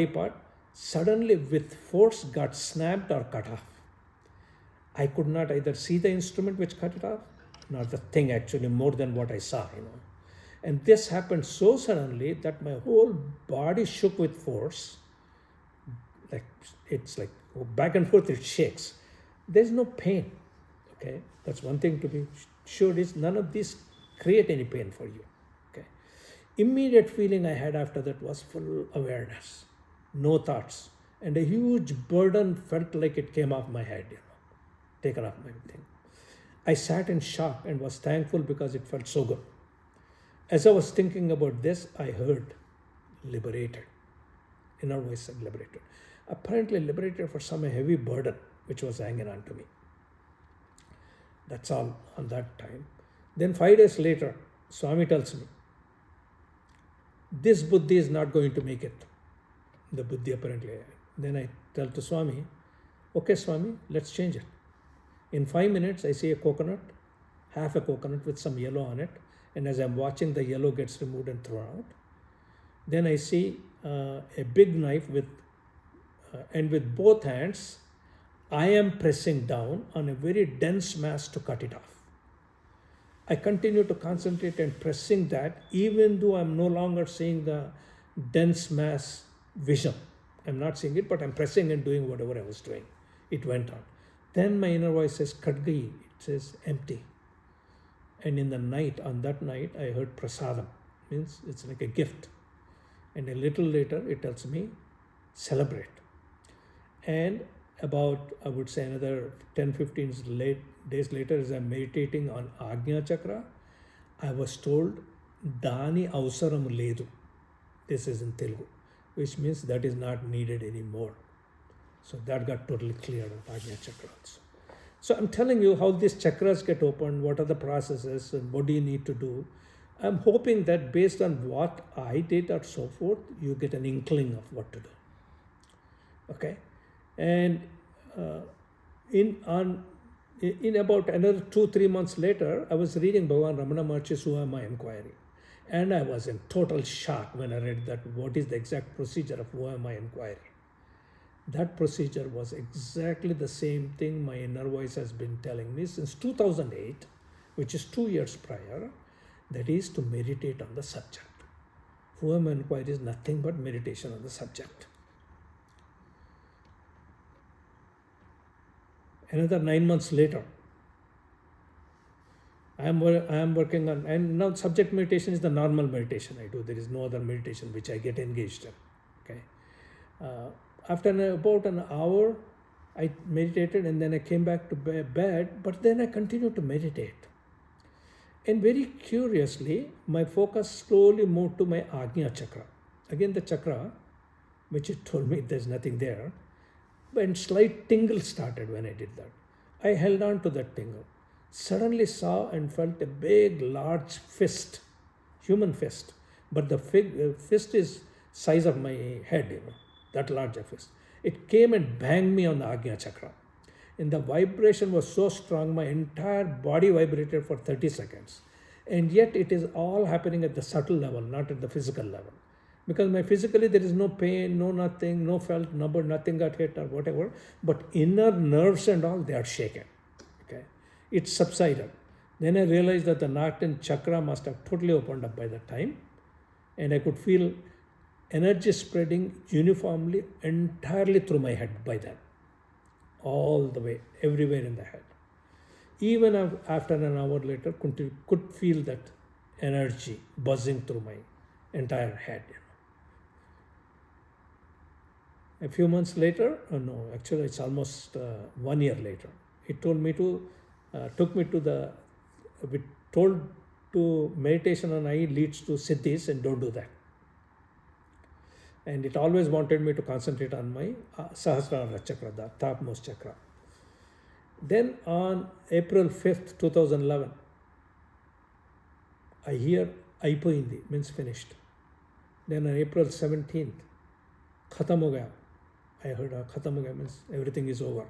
part, suddenly with force got snapped or cut off. I could not either see the instrument which cut it off, nor the thing actually, more than what I saw, And this happened so suddenly that my whole body shook with force. Like, it's like back and forth, it shakes. There's no pain, okay? That's one thing to be sure is none of these create any pain for you, okay? Immediate feeling I had after that was full awareness, no thoughts, and a huge burden felt like it came off my head, taken off my thing. I sat in shock and was thankful because it felt so good. As I was thinking about this, I heard liberated. Inner voice said liberated. Apparently liberated for some heavy burden which was hanging on to me. That's all on that time. Then 5 days later, Swami tells me, this buddhi is not going to make it. The buddhi apparently. Then I tell to Swami, okay Swami, let's change it. In 5 minutes, I see a coconut, half a coconut with some yellow on it. And as I'm watching, the yellow gets removed and thrown out. Then I see a big knife with both hands, I am pressing down on a very dense mass to cut it off. I continue to concentrate and pressing that, even though I'm no longer seeing the dense mass vision. I'm not seeing it, but I'm pressing and doing whatever I was doing. It went on. Then my inner voice says, Kadgai, it says empty. And in the night, on that night, I heard prasadam, means it's like a gift. And a little later, it tells me, celebrate. And about, I would say, another 10-15 days later, as I'm meditating on Ajna Chakra, I was told, Dani Avasaram Ledu. This is in Telugu, which means that is not needed anymore. So that got totally cleared of Ajna Chakra also. So I'm telling you how these chakras get opened, what are the processes, and what do you need to do. I'm hoping that based on what I did or so forth, you get an inkling of what to do. Okay? And in about another 2-3 months later, I was reading Bhagavan Ramana Maharshi's Who Am I Inquiry. And I was in total shock when I read that what is the exact procedure of Who Am I Inquiry. That procedure was exactly the same thing my inner voice has been telling me since 2008, which is 2 years prior, that is to meditate on the subject. Who Am I Inquiry is nothing but meditation on the subject. Another 9 months later, I I am working on, and now subject meditation is the normal meditation I do. There is no other meditation which I get engaged in. Okay. After about an hour, I meditated, and then I came back to bed, but then I continued to meditate. And very curiously, my focus slowly moved to my Ajna chakra. Again, the chakra, which it told me there's nothing there, and slight tingle started when I did that. I held on to that tingle. Suddenly saw and felt a big, large fist, human fist. But the fist is size of my head, that large a fist. It came and banged me on the Ajna chakra. And the vibration was so strong, my entire body vibrated for 30 seconds. And yet it is all happening at the subtle level, not at the physical level. Because physically there is no pain, no nothing, no felt, number, nothing got hit or whatever. But inner nerves and all, they are shaken. Okay, it subsided. Then I realized that the Northern chakra must have totally opened up by that time. And I could feel energy spreading uniformly entirely through my head by then. All the way, everywhere in the head. Even after an hour later, could feel that energy buzzing through my entire head. A few months later, no, actually it's almost 1 year later, it told me to, took me to the, we told to meditation on eye leads to siddhis, and don't do that. And it always wanted me to concentrate on my Sahasrara chakra, the topmost chakra. Then on April 5th, 2011, I hear Aipoindi, means finished. Then on April 17th, Khatam ho gaya. I heard Khatam ho gaya means everything is over.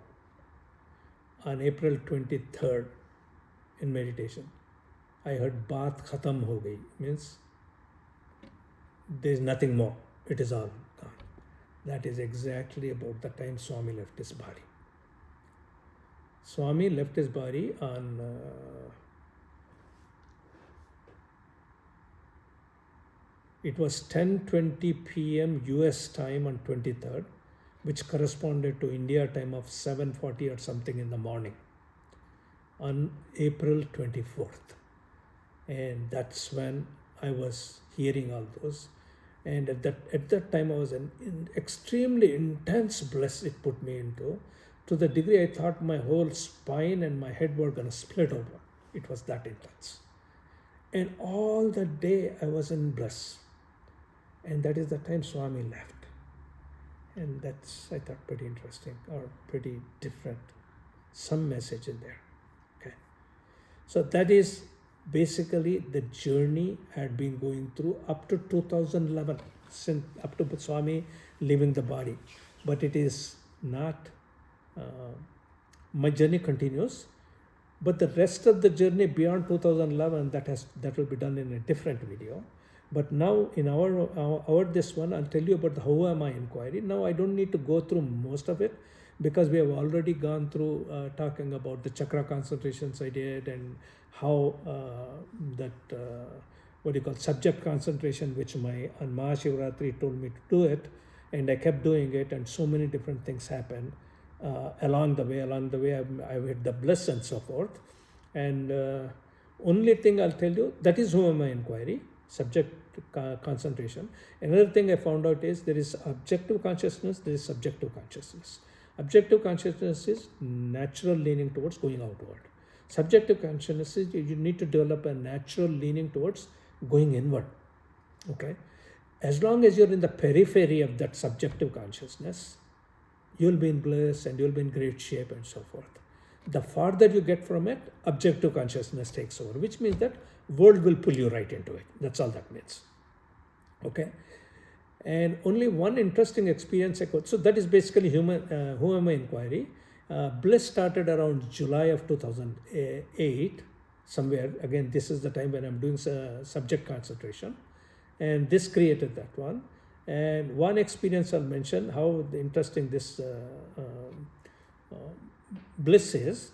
On April 23rd, in meditation, I heard Baat Khatam ho gayi, means there is nothing more. It is all gone. That is exactly about the time Swami left his body. Swami left his body on it was 10:20 p.m. US time on 23rd, which corresponded to India time of 7:40 or something in the morning on April 24th. And that's when I was hearing all those. And at that time, I was in extremely intense bliss it put me into, to the degree I thought my whole spine and my head were going to split over. It was that intense. And all the day I was in bliss. And that is the time Swami left. And that's, I thought, pretty interesting or pretty different. Some message in there. Okay. So that is basically the journey I had been going through up to 2011, since up to Swami leaving the body. But it is not, my journey continues, but the rest of the journey beyond 2011, that will be done in a different video. But now in our this one, I'll tell you about the How Am I inquiry. Now I don't need to go through most of it, because we have already gone through talking about the chakra concentrations I did, and how subject concentration, which on Mahashivratri told me to do it, and I kept doing it, and so many different things happened along the way. I've had the bliss and so forth. And only thing I'll tell you, that is How Am I inquiry, subject concentration. Another thing I found out is there is objective consciousness, there is subjective consciousness. Objective consciousness is natural leaning towards going outward. Subjective consciousness is you need to develop a natural leaning towards going inward. Okay? As long as you're in the periphery of that subjective consciousness, you'll be in bliss and you'll be in great shape and so forth. The farther you get from it, objective consciousness takes over, which means that world will pull you right into it. That's all that means. Okay? And only one interesting experience I got. So that is basically Who Am I inquiry. Bliss started around July of 2008, somewhere. Again, this is the time when I'm doing subject concentration. And this created that one. And one experience I'll mention, how interesting this bliss is.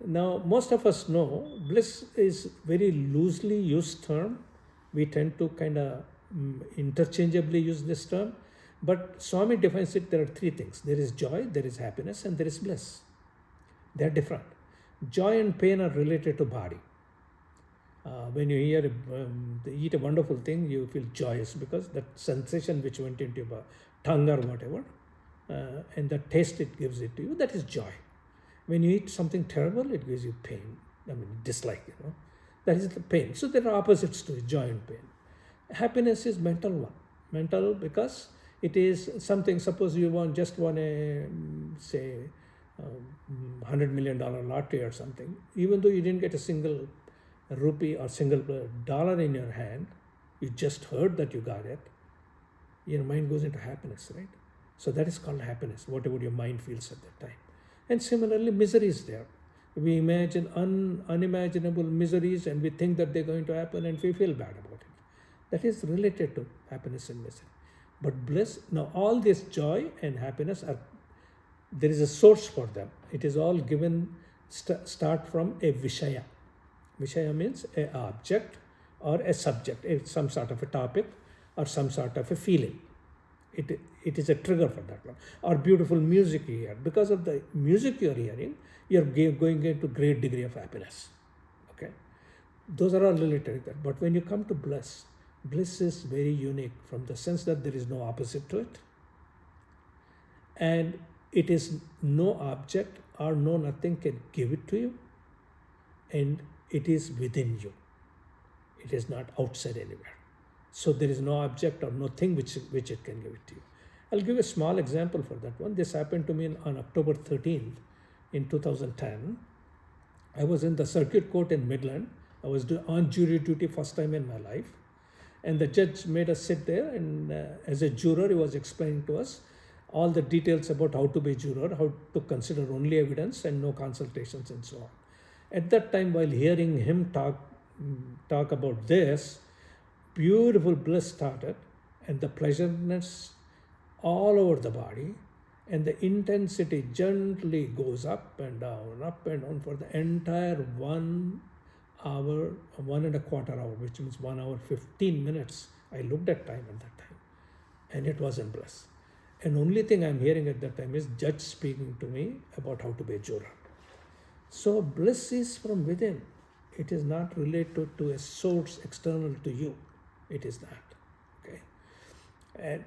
Now, most of us know bliss is very loosely used term. We tend to kind of interchangeably use this term, but Swami defines it. There are three things. There is joy, there is happiness, and there is bliss. They are different. Joy and pain are related to body. When you hear, eat a wonderful thing, you feel joyous because that sensation which went into your tongue or whatever, and the taste it gives it to you, that is joy. When you eat something terrible, it gives you pain. I mean, dislike, That is the pain. So there are opposites to it, joy and pain. Happiness is mental one. Mental because it is something, suppose you just won a, say, $100 million lottery or something. Even though you didn't get a single rupee or single dollar in your hand, you just heard that you got it, your mind goes into happiness, right? So that is called happiness, whatever your mind feels at that time. And similarly, misery is there. We imagine unimaginable miseries and we think that they're going to happen and we feel bad about it. That is related to happiness and misery. But bliss, now all this joy and happiness are, there is a source for them. It is all given, start from a Vishaya. Vishaya means an object or a subject, some sort of a topic or some sort of a feeling. It is a trigger for that one. Or beautiful music you hear. Because of the music you are hearing, you are going into great degree of happiness. Okay, those are all related to that. But when you come to bliss, bliss is very unique from the sense that there is no opposite to it, and it is no object or no nothing can give it to you, and it is within you. It is not outside anywhere. So there is no object or no thing which it can give it to you. I'll give a small example for that one. This happened to me on October 13th in 2010. I was in the circuit court in Midland. I was on jury duty first time in my life. And the judge made us sit there, and as a juror, he was explaining to us all the details about how to be a juror, how to consider only evidence and no consultations and so on. At that time, while hearing him talk about this, beautiful bliss started, and the pleasantness all over the body, and the intensity gently goes up and down for the entire 1 hour, 1.25 hour, which means 1 hour 15 minutes. I looked at time at that time, and it was in bliss. And only thing I'm hearing at that time is judge speaking to me about how to be a juror. So bliss is from within. It is not related to a source external to you. It is not. Okay. And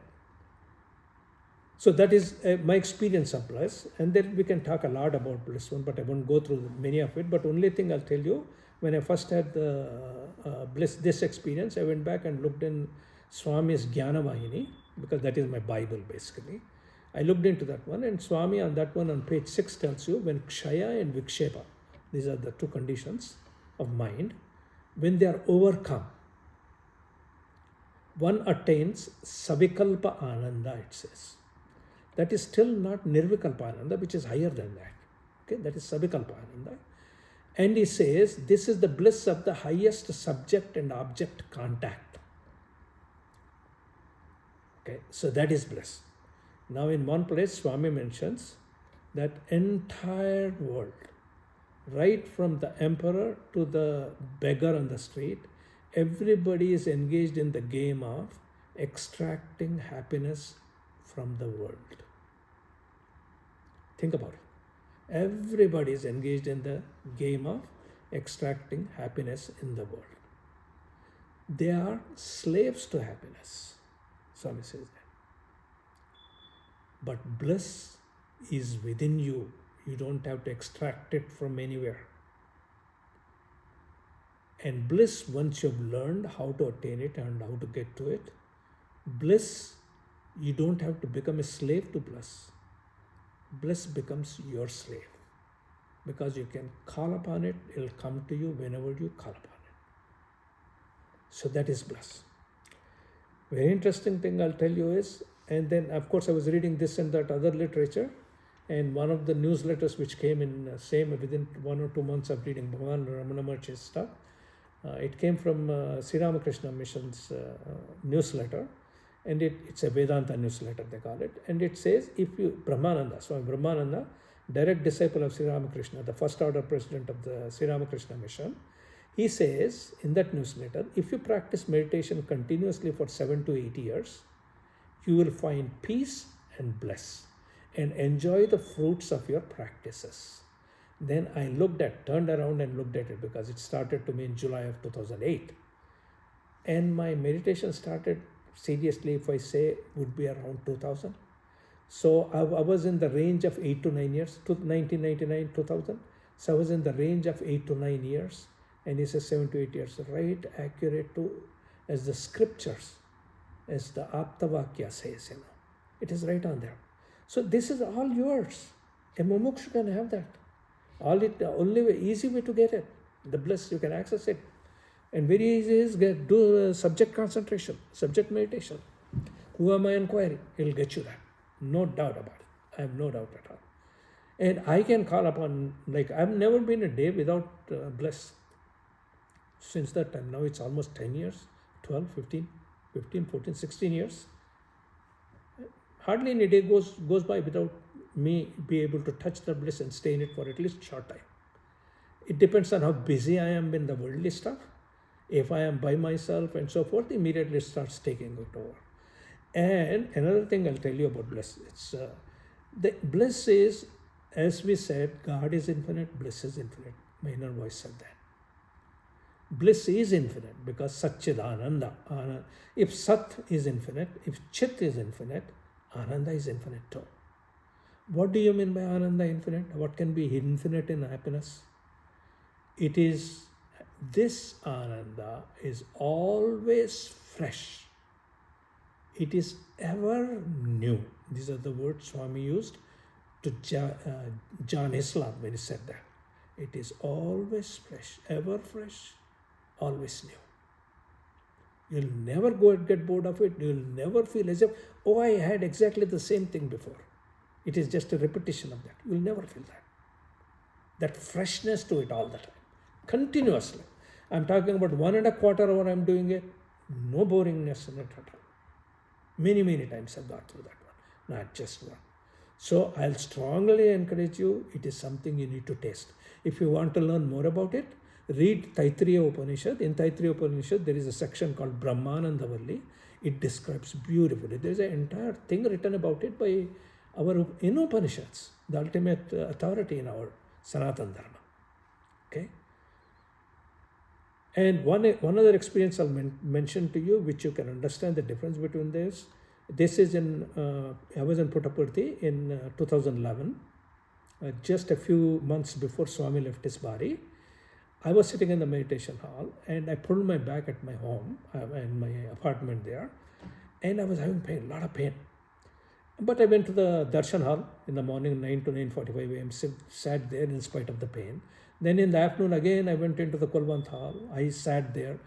so that is my experience of bliss. And then we can talk a lot about bliss one, but I won't go through many of it. But only thing I'll tell you, when I first had the bliss, this experience, I went back and looked in Swami's Gyani, because that is my Bible basically. I looked into that one, and Swami on that one on page 6 tells you when Kshaya and Vikshepa, these are the two conditions of mind, when they are overcome, one attains Savikalpa Ananda, it says. That is still not Nirvikalpa Ananda, which is higher than that. Okay, that is Savikalpa Ananda. And he says this is the bliss of the highest subject and object contact. Okay, so that is bliss. Now in one place, Swami mentions that entire world, right from the emperor to the beggar on the street, everybody is engaged in the game of extracting happiness from the world. Think about it. Everybody is engaged in the game of extracting happiness in the world. They are slaves to happiness, Swami says that. But bliss is within you. You don't have to extract it from anywhere. And bliss, once you've learned how to attain it and how to get to it, bliss, you don't have to become a slave to bliss. Bliss becomes your slave. Because you can call upon it, it'll come to you whenever you call upon it. So that is bliss. Very interesting thing I'll tell you is, and then of course I was reading this and that other literature, and one of the newsletters which came in within 1 or 2 months of reading Bhagavan Ramana Maharsh's stuff, it came from Sri Ramakrishna Mission's newsletter, and it's a Vedanta newsletter they call it, and it says if you, Swami Brahmananda, direct disciple of Sri Ramakrishna, the first order president of the Sri Ramakrishna Mission, he says in that newsletter, if you practice meditation continuously for 7 to 8 years, you will find peace and bliss and enjoy the fruits of your practices. Then I turned around and looked at it, because it started to me in July of 2008. And my meditation started seriously, if I say, would be around 2000. So I was in the range of 8 to 9 years, 1999, 2000. So I was in the range of 8 to 9 years. And he says 7 to 8 years, right accurate to, as the scriptures, as the Aptavakya says, It is right on there. So this is all yours. A mumukshu can have that. Only way, easy way to get it. The bliss, you can access it. And very easy is do subject concentration, subject meditation. Who am I inquiry? He'll get you that. No doubt about it. I have no doubt at all. And I can call upon, I've never been a day without bliss. Since that time, now it's almost 10 years, 12, 15, 14, 16 years. Hardly any day goes by without me be able to touch the bliss and stay in it for at least a short time. It depends on how busy I am in the worldly stuff. If I am by myself and so forth, immediately it starts taking it over. And another thing I'll tell you about bliss. The bliss is, as we said, God is infinite, bliss is infinite. My inner voice said that. Bliss is infinite because Satchidananda. If Sat is infinite, if Chit is infinite, Ananda is infinite too. What do you mean by Ananda infinite? What can be infinite in happiness? It is, this Ananda is always fresh. It is ever new. These are the words Swami used to John Islam when he said that. It is always fresh, always new. You'll never get bored of it. You'll never feel as if, I had exactly the same thing before. It is just a repetition of that. You'll never feel that. That freshness to it all the time, continuously. I'm talking about 1.25 hour I'm doing it. No boringness in it at all. Many times I've got through that one, not just one. So I'll strongly encourage you, it is something you need to taste. If you want to learn more about it, read Taittiriya Upanishad. In Taittiriya Upanishad, there is a section called Brahmanandavalli. It describes beautifully. There is an entire thing written about it by our Upanishads, the ultimate authority in our Sanatana Dharma. Okay? And one other experience I'll mention to you, which you can understand the difference between this. This is I was in Puttaparthi in 2011, just a few months before Swami left his body. I was sitting in the meditation hall and I pulled my back at my home, in my apartment there, and I was having pain, a lot of pain. But I went to the darshan hall in the morning, 9 to 9:45 a.m., sat there in spite of the pain. Then in the afternoon again, I went into the Kulwant hall. I sat there,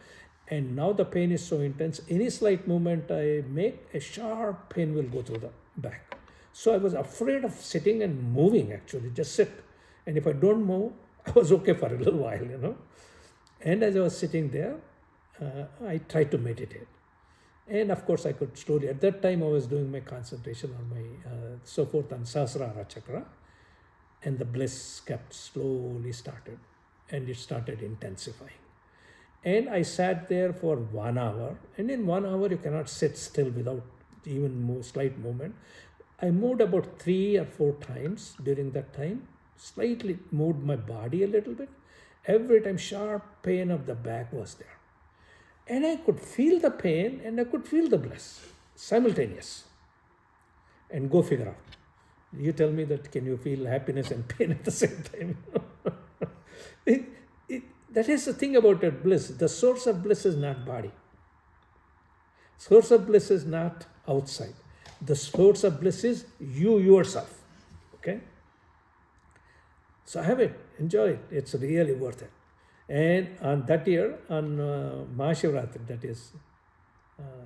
and now the pain is so intense. Any slight movement I make, a sharp pain will go through the back. So I was afraid of sitting and moving, actually, just sit. And if I don't move, I was okay for a little while, And as I was sitting there, I tried to meditate. And of course, I could slowly, at that time, I was doing my concentration on my, so forth on Sahasrara Chakra. And the bliss kept slowly started, and it started intensifying. And I sat there for 1 hour, and in 1 hour you cannot sit still without even slight movement. I moved about 3 or 4 times during that time, slightly moved my body a little bit. Every time sharp pain of the back was there. And I could feel the pain and I could feel the bliss, simultaneous. And go figure out. You tell me that can you feel happiness and pain at the same time? That is the thing about that bliss. The source of bliss is not body. Source of bliss is not outside. The source of bliss is you yourself. Okay? So have it. Enjoy it. It's really worth it. And on that year, on Mahashivratri, that is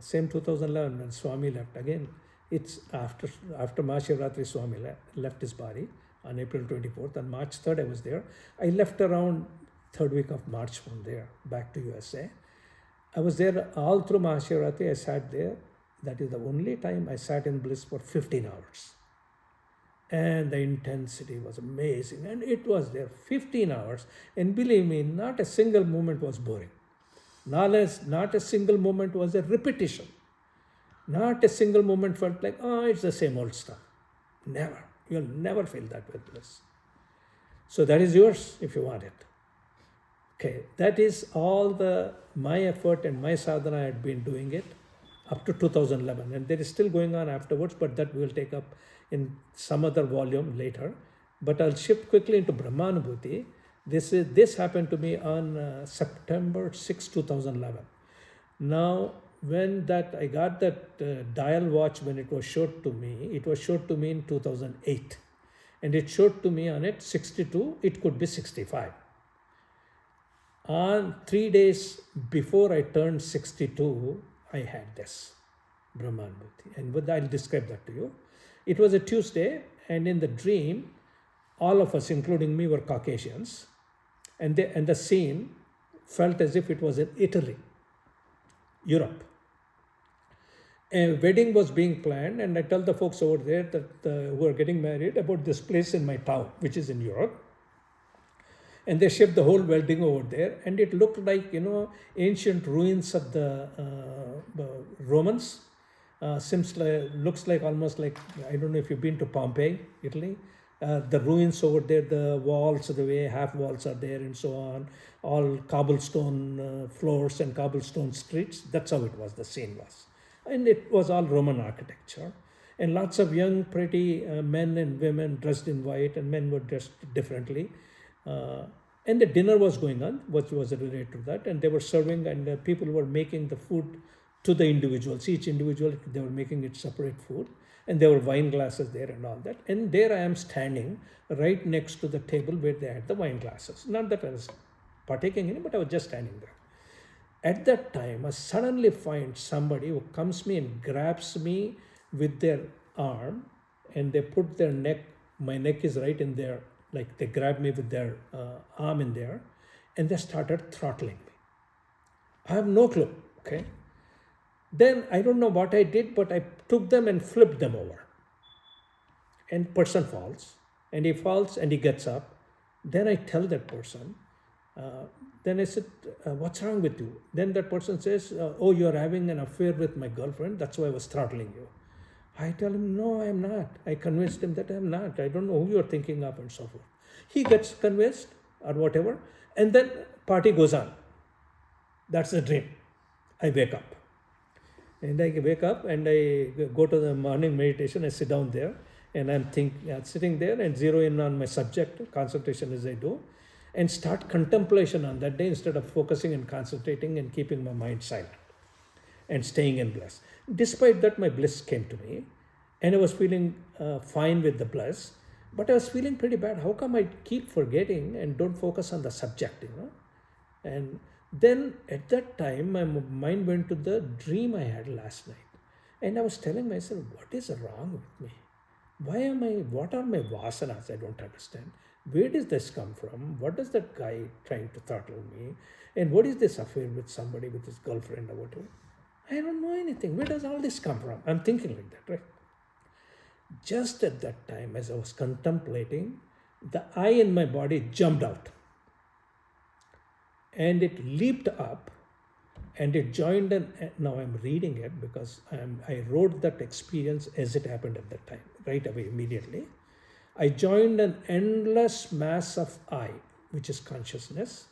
same 2011 when Swami left again, it's after Mahashivratri, Swami left his body on April 24th. On March 3rd, I was there. I left around 3rd week of March from there, back to USA. I was there all through Mahashivratri. I sat there. That is the only time I sat in bliss for 15 hours. And the intensity was amazing. And it was there 15 hours. And believe me, not a single moment was boring. Not a single moment was a repetition. Not a single moment felt like, it's the same old stuff. Never. You'll never feel that with bliss. So that is yours if you want it. Okay, that is all my effort and my sadhana. I had been doing it up to 2011, and there is still going on afterwards, but that we will take up in some other volume later. But I'll shift quickly into Brahmanubhuti. This happened to me on September 6, 2011. Now, when I got that dial watch, when it was showed to me, it was showed to me in 2008, and it showed to me on it 62. It could be 65. On 3 days before I turned 62, I had this Brahmanubhuti. And I'll describe that to you. It was a Tuesday, and in the dream, all of us, including me, were Caucasians. And the scene felt as if it was in Italy, Europe. A wedding was being planned, and I tell the folks over there that who are getting married about this place in my town, which is in Europe. And they shipped the whole wedding over there, and it looked like, ancient ruins of the Romans. Looks like almost like, I don't know if you've been to Pompeii, Italy. The ruins over there, the walls, the way half walls are there and so on, all cobblestone floors and cobblestone streets. That's how it was, the scene was. And it was all Roman architecture. And lots of young, pretty men and women dressed in white, and men were dressed differently. And the dinner was going on, which was related to that, and they were serving, and people were making the food to the individuals. Each individual, they were making it separate food, and there were wine glasses there and all that. And there I am standing right next to the table where they had the wine glasses. Not that I was partaking in it, but I was just standing there. At that time, I suddenly find somebody who comes me and grabs me with their arm, and they put their neck, my neck is right in there, like they grabbed me with their arm in there, and they started throttling me. I have no clue, okay? Then I don't know what I did, but I took them and flipped them over. And person falls, and he falls and he gets up. Then I tell that person, then I said, what's wrong with you? Then that person says, oh, you're having an affair with my girlfriend, that's why I was throttling you. I tell him, no, I am not. I convinced him that I am not. I don't know who you're thinking of and so forth. He gets convinced or whatever, and then party goes on. That's the dream. I wake up. And I wake up and I go to the morning meditation. I sit down there and I'm sitting there and zero in on my subject, concentration as I do, and start contemplation on that day instead of focusing and concentrating and keeping my mind silent and staying in bliss. Despite that, my bliss came to me, and I was feeling fine with the bliss, but I was feeling pretty bad. How come I keep forgetting and don't focus on the subject, And then at that time, my mind went to the dream I had last night, and I was telling myself, what is wrong with me? What are my vasanas? I don't understand. Where does this come from? What is that guy trying to throttle me? And what is this affair with somebody, with his girlfriend or whatever? I don't know anything. Where does all this come from? I'm thinking like that, right? Just at that time, as I was contemplating, the I in my body jumped out. And it leaped up, and it joined now I'm reading it because I wrote that experience as it happened at that time, right away, immediately. I joined an endless mass of I, which is consciousness,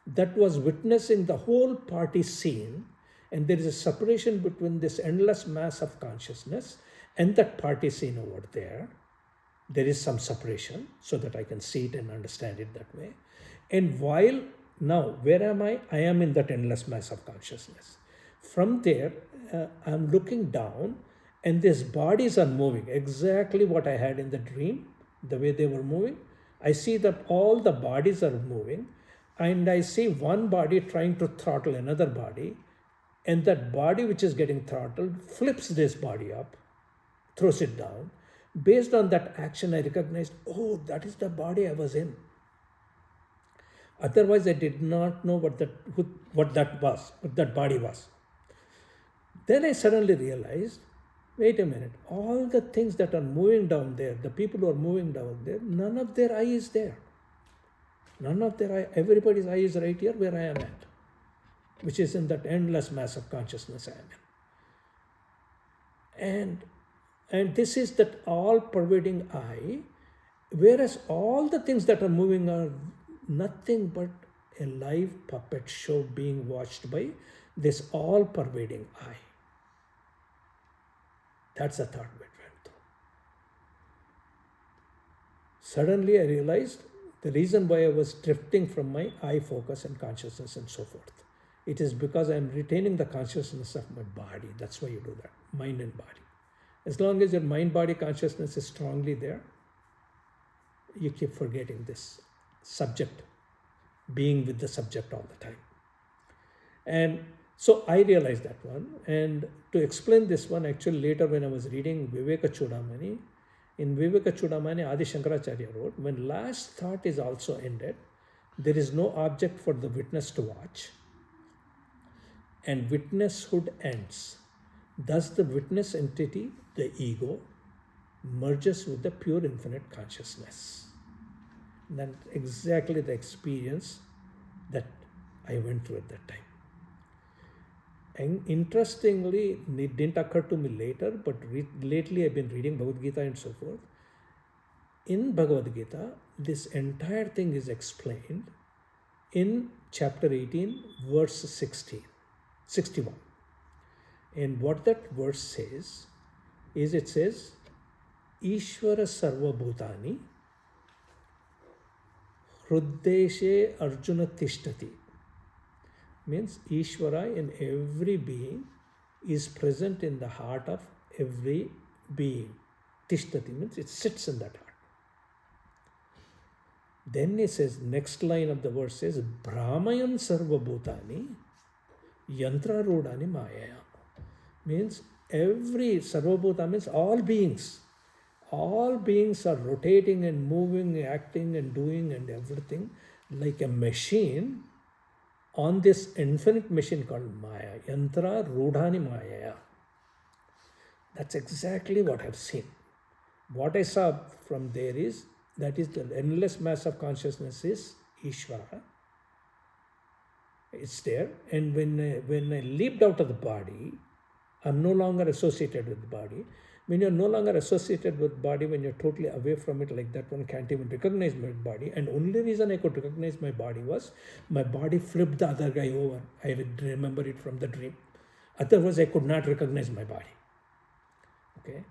that was witnessing the whole party scene. And there is a separation between this endless mass of consciousness and that party scene over there. There is some separation so that I can see it and understand it that way. And now, where am I? I am in that endless mass of consciousness. From there, I'm looking down, and these bodies are moving exactly what I had in the dream, the way they were moving. I see that all the bodies are moving, and I see one body trying to throttle another body. And that body which is getting throttled flips this body up, throws it down. Based on that action, I recognized, oh, that is the body I was in. Otherwise, I did not know what that body was. Then I suddenly realized, wait a minute, all the things that are moving down there, the people who are moving down there, none of their eye is there. Everybody's eye is right here where I am at, which is in that endless mass of consciousness I am in. And this is that all-pervading I, Whereas all the things that are moving are nothing but a live puppet show being watched by this all-pervading eye. That's the thought we went through. Suddenly I realized the reason why I was drifting from my eye focus and consciousness and so forth. It is because I am retaining the consciousness of my body. That's why you do that, mind and body. As long as your mind-body consciousness is strongly there, you keep forgetting this subject, being with the subject all the time. And so I realized that one. And to explain this one, actually later when I was reading Viveka Chudamani, in Viveka Chudamani, Adi Shankaracharya wrote, when last thought is also ended, there is no object for the witness to watch, and witnesshood ends. Thus the witness entity, the ego, merges with the pure infinite consciousness. And that's exactly the experience that I went through at that time. And interestingly, it didn't occur to me later, but lately I've been reading Bhagavad Gita and so forth. In Bhagavad Gita, this entire thing is explained in chapter 18, verse 61. And what that verse says is, it says, Ishvara Sarva Bhutani Hruddeshe Arjuna Tishtati. Means Ishvara in every being is present in the heart of every being. Tishtati means it sits in that heart. Then he says, next line of the verse says, Brahmayan Sarva Bhutani Yantra Rodani Maya. Means every Sarva Bhuta means all beings. All beings are rotating and moving, acting and doing and everything like a machine on this infinite machine called Maya. Yantra Rudhani Maya. That's exactly what I've seen. What I saw from there is, that is the endless mass of consciousness is Ishvara. It's there. And when I leaped out of the body, I'm no longer associated with the body. When you're no longer associated with body, when you're totally away from it like that, one can't even recognize my body. And only reason I could recognize my body was my body flipped the other guy over. I would remember it from the dream. Otherwise, I could not recognize my body. Okay,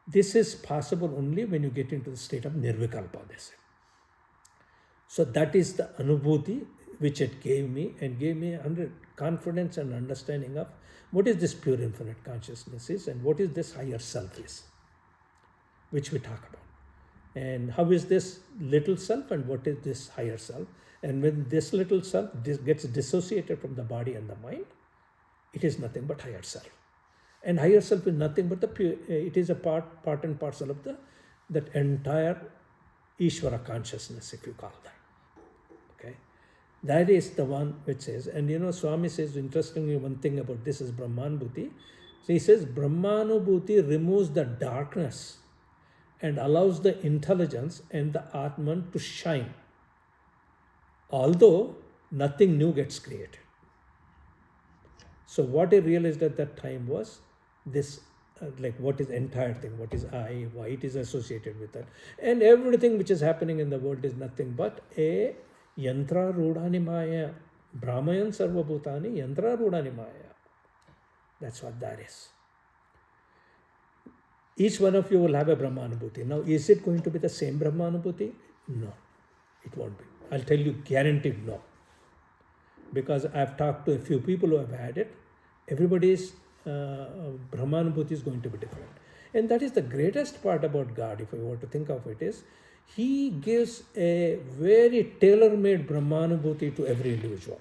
this is possible only when you get into the state of nirvikalpa, they say. So that is the anubhuti which it gave me, and gave me confidence and understanding of what is this pure infinite consciousness is and what is this higher self is, which we talk about. And how is this little self and what is this higher self? And when this little self gets dissociated from the body and the mind, it is nothing but higher self. And higher self is nothing but the pure, it is a part and parcel of that entire Ishvara consciousness, if you call that. Okay, that is the one which says, and Swami says, interestingly, one thing about this is Brahmanubhuti. So he says, Brahmanubhuti removes the darkness and allows the intelligence and the Atman to shine, although nothing new gets created. So what I realized at that time was this, like what is the entire thing, what is I, why it is associated with that. And everything which is happening in the world is nothing but a yantra rudhani maya. Brahmayan sarva bhutani yantra rudhani maya. That's what that is. Each one of you will have a Brahmanubhuti. Now, is it going to be the same Brahmanubhuti? No, it won't be. I'll tell you, guaranteed no. Because I've talked to a few people who have had it. Everybody's Brahmanubhuti is going to be different. And that is the greatest part about God, if I want to think of it, is He gives a very tailor-made Brahmanubhuti to every individual.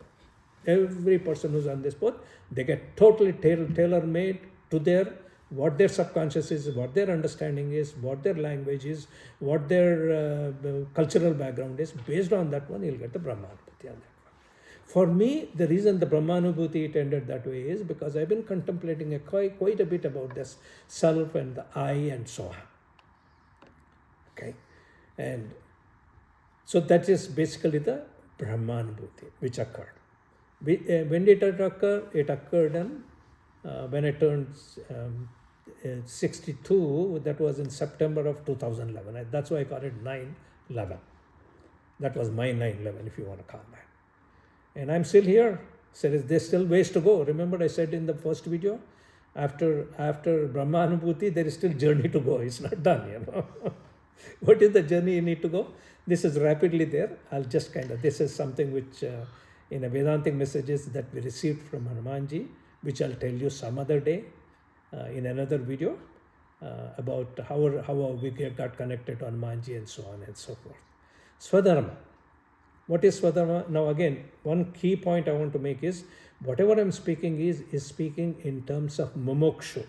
Every person who's on this path, they get totally tailor-made to what their subconscious is, what their understanding is, what their language is, what their cultural background is. Based on that one, you'll get the Brahmanubhuti on that. For me, the reason the Brahmanubhuti it ended that way is because I've been contemplating quite a bit about this self and the I and so on. Okay, and so that is basically the Brahmanubhuti which occurred. When did it occur? It occurred when I turned 62, that was in September of 2011. That's why I call it 9/11. That was my 9/11, if you want to call that. And I'm still here. So there's still ways to go. Remember I said in the first video, after Brahmanubhuti, there is still journey to go. It's not done, What is the journey you need to go? This is rapidly there. I'll just this is something which in a Vedantic messages that we received from Hanumanji, which I'll tell you some other day in another video about how we got connected to Hanumanji and so on and so forth. Swadharma. What is Swadharma? Now again, one key point I want to make is, whatever I'm speaking is speaking in terms of mumukshu.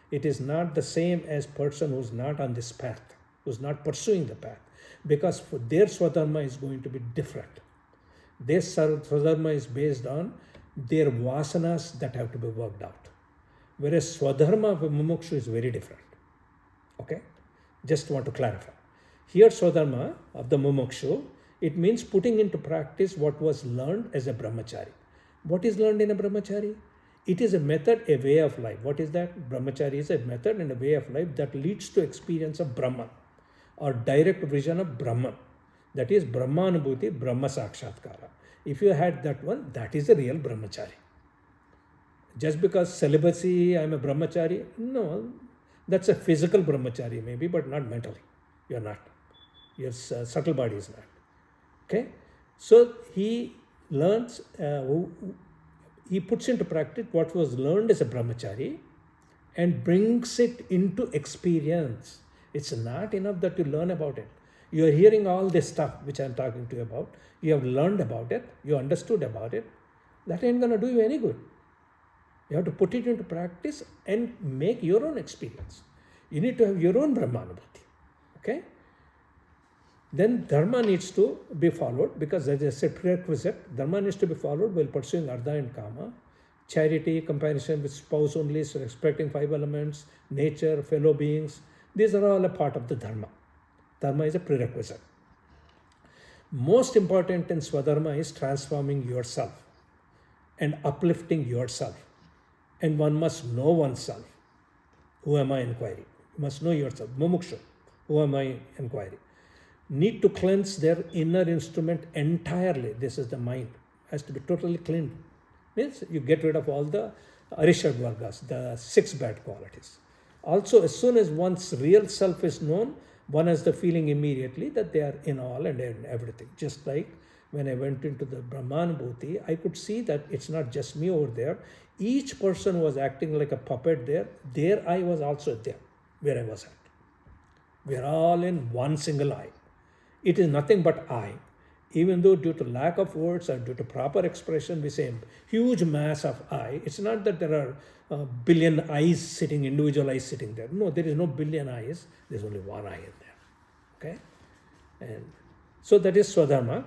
It is not the same as person who's not on this path, who's not pursuing the path, because for their Swadharma is going to be different. Their Swadharma is based on their vasanas that have to be worked out. Whereas Swadharma of mumukshu is very different. Okay? Just want to clarify. Here Swadharma of the mumukshu, it means putting into practice what was learned as a brahmachari. What is learned in a brahmachari? It is a method, a way of life. What is that? Brahmachari is a method and a way of life that leads to experience of Brahman or direct vision of Brahman. That is Brahmanubhuti, Brahma Sakshatkara. If you had that one, that is a real brahmachari. Just because celibacy, I'm a brahmachari, no, that's a physical brahmachari maybe, but not mentally. You're not. Your subtle body is not. Okay? So he learns, he puts into practice what was learned as a brahmachari and brings it into experience. It's not enough that you learn about it. You are hearing all this stuff which I'm talking to you about. You have learned about it. You understood about it. That ain't going to do you any good. You have to put it into practice and make your own experience. You need to have your own Brahmanubhuti. Okay? Then dharma needs to be followed, because that is a prerequisite. Dharma needs to be followed while pursuing Artha and Kama. Charity, comparison with spouse only, so respecting 5 elements, nature, fellow beings. These are all a part of the dharma. Dharma is a prerequisite. Most important in Swadharma is transforming yourself and uplifting yourself. And one must know oneself. Who am I? Inquiry. You must know yourself. Mumukshu. Who am I? Inquiry. Need to cleanse their inner instrument entirely. This is the mind. Has to be totally cleaned. Means you get rid of all the Arishad Vargas, the 6 bad qualities. Also, as soon as one's real self is known, one has the feeling immediately that they are in all and in everything. Just like when I went into the Brahmanubhuti, I could see that it's not just me over there. Each person was acting like a puppet there. There I was also there, where I was at. We are all in one single I. It is nothing but I. Even though due to lack of words or due to proper expression, we say huge mass of I. It's not that there are a billion eyes sitting, individual eyes sitting there. No, there is no billion eyes. There's only one eye in there. Okay? And so that is Swadharma.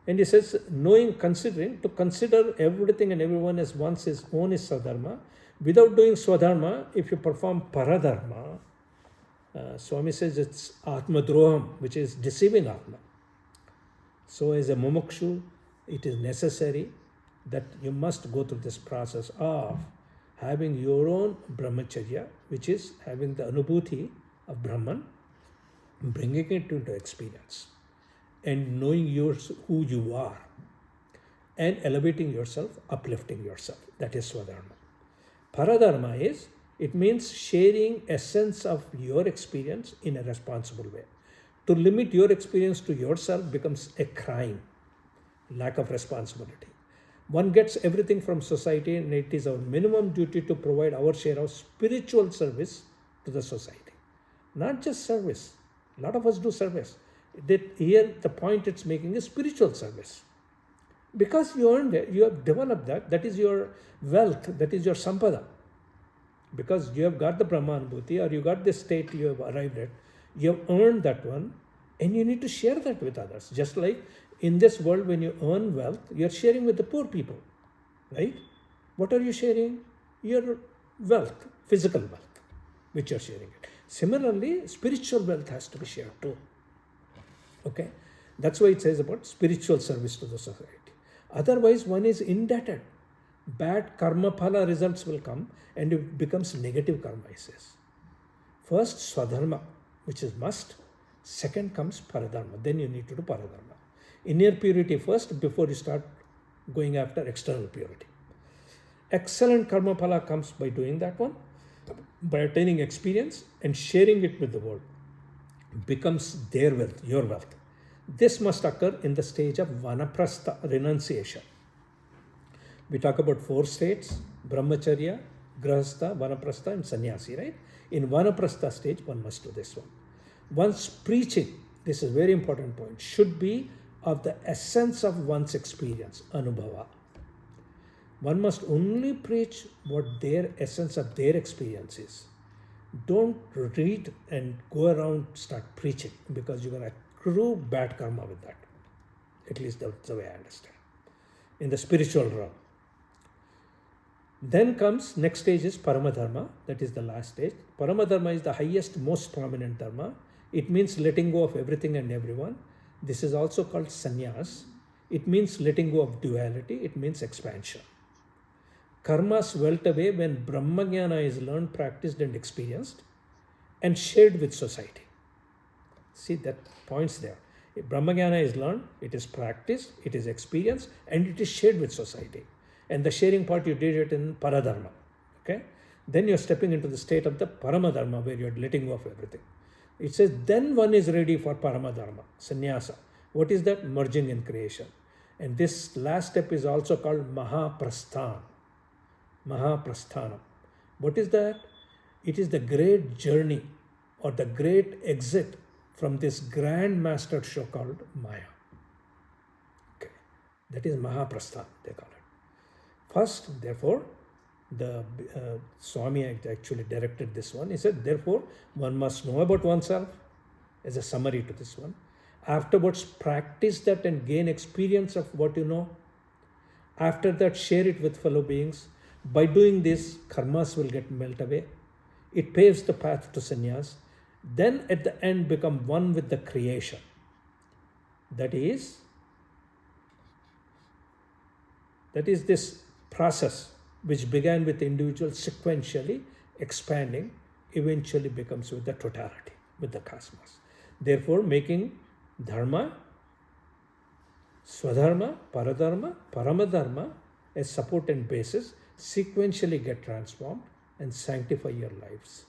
And he says, to consider everything and everyone as once his own is Swadharma. Without doing Swadharma, if you perform Para Dharma, Swami says it's Atma Droham, which is deceiving Atma. So as a mumukshu, it is necessary that you must go through this process of having your own brahmacharya, which is having the anubhuti of Brahman, bringing it into experience and knowing who you are and elevating yourself, uplifting yourself. That is Swadharma. Paradharma is, it means sharing essence of your experience in a responsible way. To limit your experience to yourself becomes a crime, lack of responsibility. One gets everything from society, and it is our minimum duty to provide our share of spiritual service to the society. Not just service. A lot of us do service. Here the point it's making is spiritual service. Because you earned it, you have developed that, that is your wealth, that is your sampada. Because you have got the Brahmanubhuti, or you got the state you have arrived at, you have earned that one, and you need to share that with others. Just like in this world, when you earn wealth, you are sharing with the poor people, right? What are you sharing? Your wealth, physical wealth, which you are sharing it. Similarly, spiritual wealth has to be shared too. Okay? That's why it says about spiritual service to the society. Otherwise, one is indebted. bad karma phala results will come and it becomes negative karma, he says. First, Swadharma, which is must. Second comes Para Dharma. Then you need to do Para Dharma. Inner purity first before you start going after external purity. Excellent karma phala comes by doing that one, by attaining experience and sharing it with the world. Becomes their wealth, your wealth. This must occur in the stage of vanaprastha, renunciation. We talk about 4 states: brahmacharya, grahastha, vanaprastha and sannyasi, right? In vanaprastha stage, one must do this one. One's preaching, this is a very important point, should be of the essence of one's experience, anubhava. One must only preach what their essence of their experience is. Don't read and go around start preaching, because you're going to accrue bad karma with that. At least that's the way I understand. In the spiritual realm. Then comes, next stage is Parama Dharma, that is the last stage. Parama Dharma is the highest, most prominent Dharma. It means letting go of everything and everyone. This is also called sannyas. It means letting go of duality. It means expansion. Karma swelt away when Brahmajnana is learned, practiced and experienced and shared with society. See that points there. If Brahmajnana is learned, it is practiced, it is experienced and it is shared with society. And the sharing part you did it in Para Dharma. Okay? Then you're stepping into the state of the Parama Dharma where you're letting go of everything. It says then one is ready for Parama Dharma, sannyasa. What is that? Merging in creation. And this last step is also called Mahaprasthan. Mahaprasthanam. What is that? It is the great journey or the great exit from this grand master show called Maya. Okay. That is Mahaprasthan, they call it. First, therefore, the Swami actually directed this one. He said, therefore, one must know about oneself as a summary to this one. Afterwards, practice that and gain experience of what you know. After that, share it with fellow beings. By doing this, karmas will get melt away. It paves the path to sannyas. Then at the end, become one with the creation. That is this process which began with the individual sequentially expanding, eventually becomes with the totality, with the cosmos. Therefore, making dharma, swadharma, paradharma, paramadharma as support and basis, sequentially get transformed and sanctify your lives.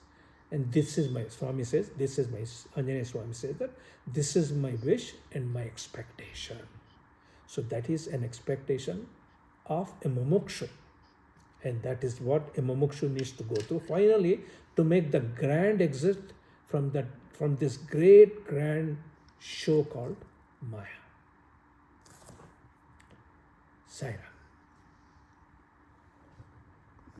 And this is my, Swami says, this is my, Anjaneya Swami says that, this is my wish and my expectation. So that is an expectation of a mumukshu. And that is what a mumukshu needs to go through finally to make the grand exit from this great grand show called Maya. Sai Ram.